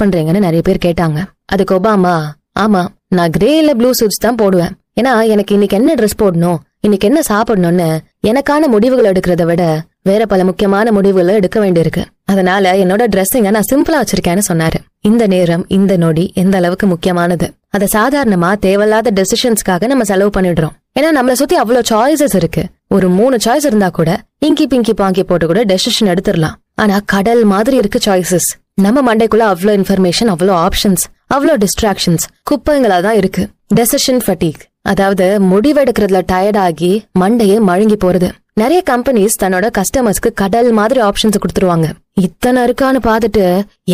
பண்றீங்கன்னு நிறைய பேர் கேட்டாங்க. அதுக்கு ஒபாமா, ஆமா நான் கிரே இல்ல ப்ளூ சூட்ஸ் தான் போடுவேன். ஏன்னா எனக்கு இன்னைக்கு என்ன ட்ரெஸ் போடணும், இன்னைக்கு என்ன சாப்பிடணும்னு எனக்கான முடிவுகள் எடுக்கிறத விட வேற பல முக்கியமான முடிவுகளை எடுக்க வேண்டியிருக்கு. அதனால என்னோட ட்ரெஸ்ஸிங்க நான் சிம்பிளா வச்சிருக்கேன்னு சொன்னாரு. இந்த நேரம் இந்த நொடி எந்த அளவுக்கு முக்கியமானது. அதை சாதாரணமா தேவையில்லாத டெசிஷன்ஸ்க்காக நம்ம செலவு பண்ணிடுறோம். ஏன்னா நம்மளை சுத்தி அவ்வளவு சாய்ஸஸ் இருக்கு. ஒரு 3 சாய்ஸ் இருந்தா கூட இங்கி பிங்கி பாங்கி போட்டு கூட டெசிஷன் எடுத்துடலாம். ஆனா கடல் மாதிரி இருக்கு சாய்ஸஸ். நம்ம மண்டைக்குள்ள அவ்வளோ இன்ஃபர்மேஷன், அவ்வளோ ஆப்ஷன்ஸ், அவ்வளோ டிஸ்ட்ராக்ஷன்ஸ், குப்பைங்களா தான் இருக்கு. டெசிஷன் ஃபட்டிக், அதாவது முடிவெடுக்கிறதுல டயர்ட் ஆகி மண்டையே மழுங்கி போறது. நிறைய கம்பெனிஸ் தன்னோட கஸ்டமர்ஸ்க்கு கடல் மாதிரி ஆப்ஷன்ஸ் கொடுத்துருவாங்க. இத்தனை இருக்கான்னு பாத்துட்டு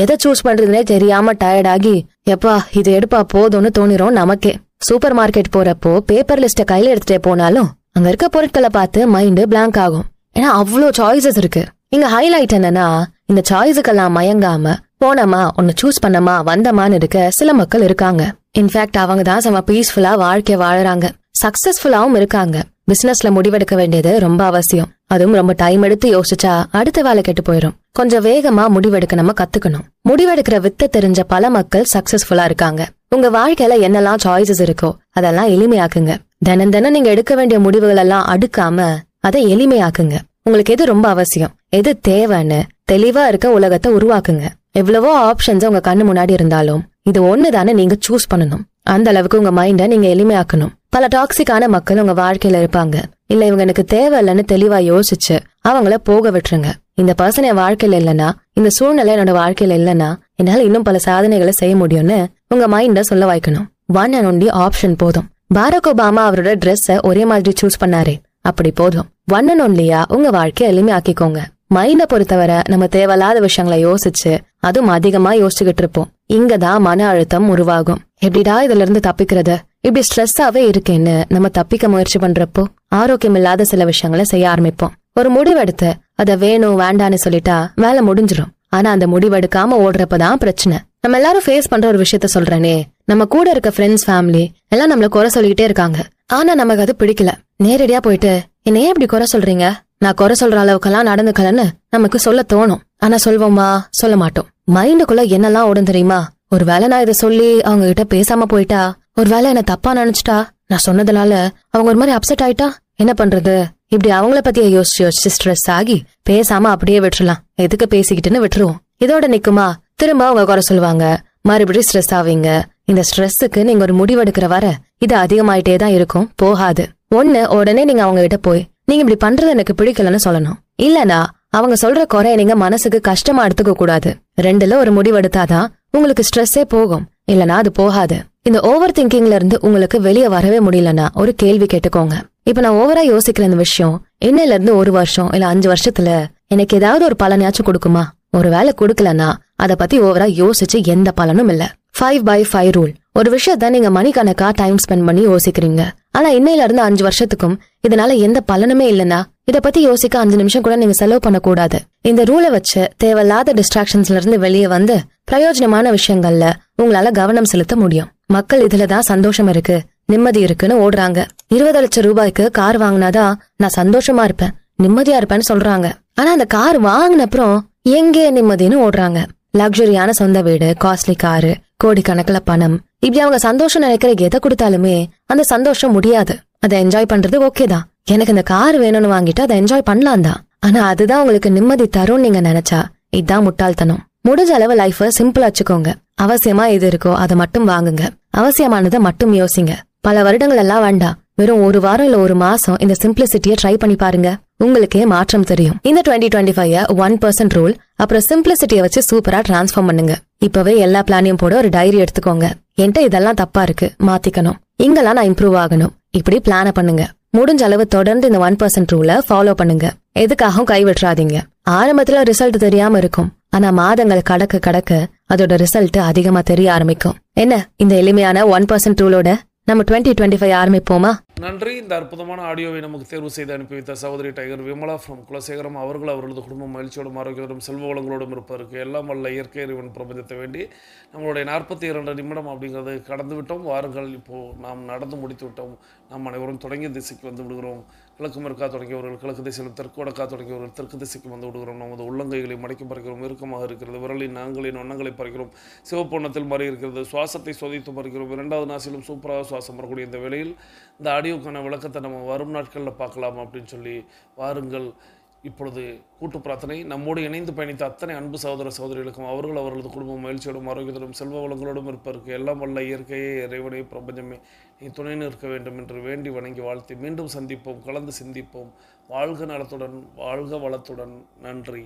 எதை சூஸ் பண்றதுனே தெரியாம டயர்ட் ஆகி எப்பா இது எடுப்பா போதும்னு தோணிரும் நமக்கே. சூப்பர் மார்க்கெட் போறப்போ பேப்பர் லிஸ்ட கையில எடுத்துட்டே போனாலும் அங்க இருக்க பொருட்களை பார்த்து மைண்ட் பிளாங்க் ஆகும். ஏன்னா அவ்வளோ சாய்ஸஸ் இருக்கு. இங்க ஹைலைட் என்னன்னா, இந்த சாய்ஸுக்கெல்லாம் மயங்காம போனமா ஒன்னு சூஸ் பண்ணமா வந்தமான்னு இருக்க சில மக்கள் இருக்காங்க. இன்ஃபேக்ட் அவங்க தான் செம பீஸ்ஃபுல்லா வாழ்க்கை வாழறாங்க, சக்சஸ்ஃபுல்லாவும் இருக்காங்க. பிசினஸ்ல முடிவெடுக்க வேண்டியது ரொம்ப அவசியம். அதுவும் ரொம்ப டைம் எடுத்து யோசிச்சா அடுத்த வேலை கெட்டு போயிடும். கொஞ்சம் வேகமா முடிவெடுக்க நம்ம கத்துக்கணும். முடிவெடுக்கிற வித்தை தெரிஞ்ச பல மக்கள் சக்சஸ்ஃபுல்லா இருக்காங்க. உங்க வாழ்க்கையில என்னெல்லாம் சாய்ஸஸ் இருக்கோ அதெல்லாம் எளிமையாக்குங்க. தினம் தினம் நீங்க எடுக்க வேண்டிய முடிவுகள் எல்லாம் அடுக்காம அதை எளிமையாக்குங்க. உங்களுக்கு எது ரொம்ப அவசியம், எது தேவைன்னு தெளிவா இருக்க உலகத்தை உருவாக்குங்க. எவ்வளவோ ஆப்ஷன்ஸ் உங்க கண்ணு முன்னாடி இருந்தாலும் இது ஒண்ணுதானே நீங்க சூஸ் பண்ணணும். அந்த அளவுக்கு உங்க மைண்ட நீங்க எளிமையாக்கணும். பல டாக்ஸிக்கான மக்கள் உங்க வாழ்க்கையில இருப்பாங்க. இல்ல இவங்க எனக்கு தேவையில்லைன்னு தெளிவா யோசிச்சு அவங்கள போக விட்டுருங்க. இந்த பர்சன் என் வாழ்க்கையில இல்லைன்னா, இந்த சூழ்நிலை என்னோட வாழ்க்கையில இல்லைன்னா என்னால இன்னும் பல சாதனைகளை செய்ய முடியும்னு உங்க மைண்ட சொல்ல வைக்கணும். ஒன் அண்ட் ஒன்லி ஆப்ஷன் போதும். பாராக் ஒபாமா அவரோட ட்ரெஸ்ஸ ஒரே மாதிரி சூஸ் பண்ணாரு, அப்படி போதும். ஒன் அண்ட் ஒன்லியா உங்க வாழ்க்கைய எளிமையாக்கிக்கோங்க. மைண்ட பொறுத்தவரை நம்ம தேவையில்லாத விஷயங்களை யோசிச்சு அதுவும் அதிகமா யோசிச்சுக்கிட்டு இருப்போம். இங்கதான் மன அழுத்தம் உருவாகும். எப்படிடா இதுல இருந்து தப்பிக்கிறது, இப்படி ஸ்ட்ரெஸ்ஸாவே இருக்கேன்னு நம்ம தப்பிக்க முயற்சி பண்றப்போ ஆரோக்கியம் இல்லாத சில விஷயங்களை செய்ய ஆரம்பிப்போம். ஒரு முடிவெடுத்து அதை வேணும் வேண்டான்னு சொல்லிட்டா வேலை முடிஞ்சிடும். ஆனா அந்த முடிவெடுக்காம ஓடுறப்பதான் பிரச்சனை. நம்ம எல்லாரும் ஃபேஸ் பண்ற ஒரு விஷயத்த சொல்றேனே, நம்ம கூட இருக்க ஃப்ரெண்ட்ஸ், ஃபேமிலி எல்லாம் நம்மள குறை சொல்லிக்கிட்டே இருக்காங்க. ஆனா நமக்கு அது பிடிக்கல. நேரடியா போயிட்டு என்ன ஏன் இப்படி குறை சொல்றீங்க, நான் குறை சொல்ற அளவுக்கெல்லாம் நடந்துக்கலன்னு நமக்கு சொல்ல தோணும். ஆனா சொல்வோமா? சொல்ல மாட்டோம். மைண்டுக்குள்ள என்னெல்லாம் ஓடும் தெரியுமா? ஒருவேளை நான் இதை சொல்லி அவங்க கிட்ட பேசாம போயிட்டா, ஒருவேளை என்ன தப்பா நினைச்சிட்டா, நான் சொன்னதுனால அவங்க ஒரு மாதிரி அப்செட் ஆயிட்டா என்ன பண்றது, இப்படி அவங்கள பத்திய யோசிச்சு ஸ்ட்ரெஸ் ஆகி பேசாம அப்படியே விட்டுறலாம், எதுக்கு பேசிக்கிட்டுன்னு விட்டுருவோம். இதோட நிக்குமா? திரும்ப அவங்க குறை சொல்லுவாங்க, மறுபடியும் ஸ்ட்ரெஸ் ஆவீங்க. இந்த ஸ்ட்ரெஸ்ஸுக்கு நீங்க ஒரு முடிவெடுக்கிற வர இது அதிகமாயிட்டே தான் இருக்கும், போகாது. ஒண்ணு உடனே நீங்க அவங்க கிட்ட போய் நீங்க இப்படி பண்றது எனக்கு பிடிக்கலன்னு சொல்லணும். இல்லனா அவங்க சொல்ற குறைய நீங்க மனசுக்கு கஷ்டமா எடுத்துக்க கூடாது. ரெண்டுல ஒரு முடிவெடுத்தாதான் உங்களுக்கு ஸ்ட்ரெஸ்ஸே போகும், இல்லனா அது போகாது. இந்த ஓவர் திங்கிங்ல இருந்து உங்களுக்கு வெளியே வரவே முடியலன்னா ஒரு கேள்வி கேட்டுக்கோங்க. இப்ப நான் ஓவரா யோசிக்கிற இந்த விஷயம் இன்னையில இருந்து 1 வருஷம் இல்ல 5 வருஷத்துல எனக்கு ஏதாவது ஒரு பலனாச்சும் கொடுக்குமா? ஒருவேளை கொடுக்கலன்னா அதை பத்தி ஓவரா யோசிச்சு எந்த பலனும் இல்ல. 5/5 ரூல். ஒரு விஷயத்த நீங்க மணிக்கணக்கா டைம் ஸ்பெண்ட் பண்ணி யோசிக்கிறீங்க. ஆனா இன்னையில இருந்து 5 வருஷத்துக்கும் இதனால எந்த பலனுமே இல்லைன்னா இத பத்தி யோசிக்க 5 நிமிஷம் கூட நீங்க செலவு பண்ண கூடாது. இந்த ரூலை வச்சு தேவையில்லாத டிஸ்ட்ராக்ஷன்ஸ்ல இருந்து வெளியே வந்து பிரயோஜனமான விஷயங்கள்ல உங்களால கவனம் செலுத்த முடியும். மக்கள் இதுலதான் சந்தோஷம் இருக்கு, நிம்மதி இருக்குன்னு ஓடுறாங்க. 20 லட்சம் ரூபாய்க்கு கார் வாங்கினாதான் நான் சந்தோஷமா இருப்பேன், நிம்மதியா இருப்பேன்னு சொல்றாங்க. ஆனா அந்த கார் வாங்கின அப்புறம் எங்கே நிம்மதின்னு ஓடுறாங்க. லக்ஸரியான சொந்த வீடு, காஸ்ட்லி காரு, கோடிக்கணக்கில் பணம், இப்படி அவங்க சந்தோஷம் நினைக்கிற எதை கொடுத்தாலுமே அந்த சந்தோஷம் முடியாது. அதை என்ஜாய் பண்றது ஓகே தான், எனக்கு இந்த கார் வேணும்னு வாங்கிட்டு அதை என்ஜாய் பண்ணலாம் தான். ஆனா அதுதான் உங்களுக்கு நிம்மதி தரும் நீங்க நினைச்சா இதுதான் முட்டாள்தனம். முடிஞ்ச அளவு லைஃப சிம்பிளா வச்சுக்கோங்க. அவசியமா எது இருக்கோ அதை மட்டும் வாங்குங்க, அவசியமானதை மட்டும் யோசிங்க. பல வருடங்கள் எல்லாம் வேண்டாம், வெறும் 1 வாரம் இல்ல 1 மாசம் இந்த சிம்பிளிசிட்டியை ட்ரை பண்ணி பாருங்க, உங்களுக்கே மாற்றம் தெரியும். இந்த 2025 1% ரூல் அப்புறம் சிம்பிளிசிட்டியை வச்சு சூப்பரா டிரான்ஸ்ஃபார்ம் பண்ணுங்க. இப்பவே எல்லா பிளானையும் போட ஒரு டைரி எடுத்துக்கோங்க. என்கிட்ட இதெல்லாம் தப்பா இருக்கு, மாத்திக்கணும், இங்கெல்லாம் நான் இம்ப்ரூவ் ஆகணும், இப்படி பிளான பண்ணுங்க. முடிஞ்ச அளவு தொடர்ந்து இந்த 1% ரூலை ஃபாலோ பண்ணுங்க. எதுக்காகவும் கைவிட்டுறாதீங்க. ஆரம்பத்துல ரிசல்ட் தெரியாம இருக்கும், ஆனா மாதங்கள் கடக்க கடக்க அதோட ரிசல்ட் அதிகமா தெரிய ஆரம்பிக்கும். என்ன, இந்த எளிமையான 1% ரூலோட நம்ம 2025 ஆரம்பிப்போமா? நன்றி. இந்த அற்புதமான ஆடியோவை நமக்கு தேர்வு செய்து அனுப்பி வைத்த சகோதரி டைகர் விமலா ஃப்ரம் குலசேகரம் அவர்கள் அவர்களது குடும்பம் மகிழ்ச்சியோடும் ஆரோக்கியத்தோடும் செல்வ வளங்களோடும் இருப்பதற்கு எல்லாம் வல்ல இயற்கை இறைவன் பிரபஞ்சத்தை வேண்டி நம்மளுடைய 42 நிமிடம் அப்படிங்கிறது கடந்து விட்டோம். வாருங்கள், இப்போது நாம் நடந்து முடித்து விட்டோம். நாம் அனைவரும் தொடங்கிய திசைக்கு வந்து விடுகிறோம். கிழக்கு மேற்கா தொடங்கியவர்கள் கிழக்கு திசையிலும் தெற்கு வடக்கா தொடங்கியவர்கள் தெற்கு திசைக்கு வந்து விடுகிறோம். நமது உள்ளங்கைகளை மடக்கி பறிக்கிறோம். இறுக்கமாக இருக்கிறது. விரலின் நாங்களின் வண்ணங்களை பறிக்கிறோம். சிவப்பொன்னத்தில் மாறி இருக்கிறது. சுவாசத்தை சோதித்து பறிக்கிறோம். 2வது நாசிலும் சூப்பராக சுவாசம் வரக்கூடிய இந்த வேளையில் இந்த ஆடியோக்கான விளக்கத்தை நம்ம வரும் நாட்களில் பார்க்கலாம் அப்படின்னு சொல்லி வாருங்கள். இப்பொழுது கூட்டு பிரார்த்தனை. நம்மோடு இணைந்து பயணித்த அத்தனை அன்பு சகோதர சகோதரிகளுக்கும் அவர்கள் அவர்களது குடும்பம் மகிழ்ச்சியோடும் ஆரோக்கியத்தோடும் செல்வ வளங்களோடும் இருப்பதற்கு எல்லாம் வல்ல இயற்கையே இறைவனே பிரபஞ்சமே நீ துணை நிற்க வேண்டும் என்று வேண்டி வணங்கி வாழ்த்தி மீண்டும் சந்திப்போம், கலந்து சிந்திப்போம். வாழ்க நலத்துடன், வாழ்க வளத்துடன். நன்றி.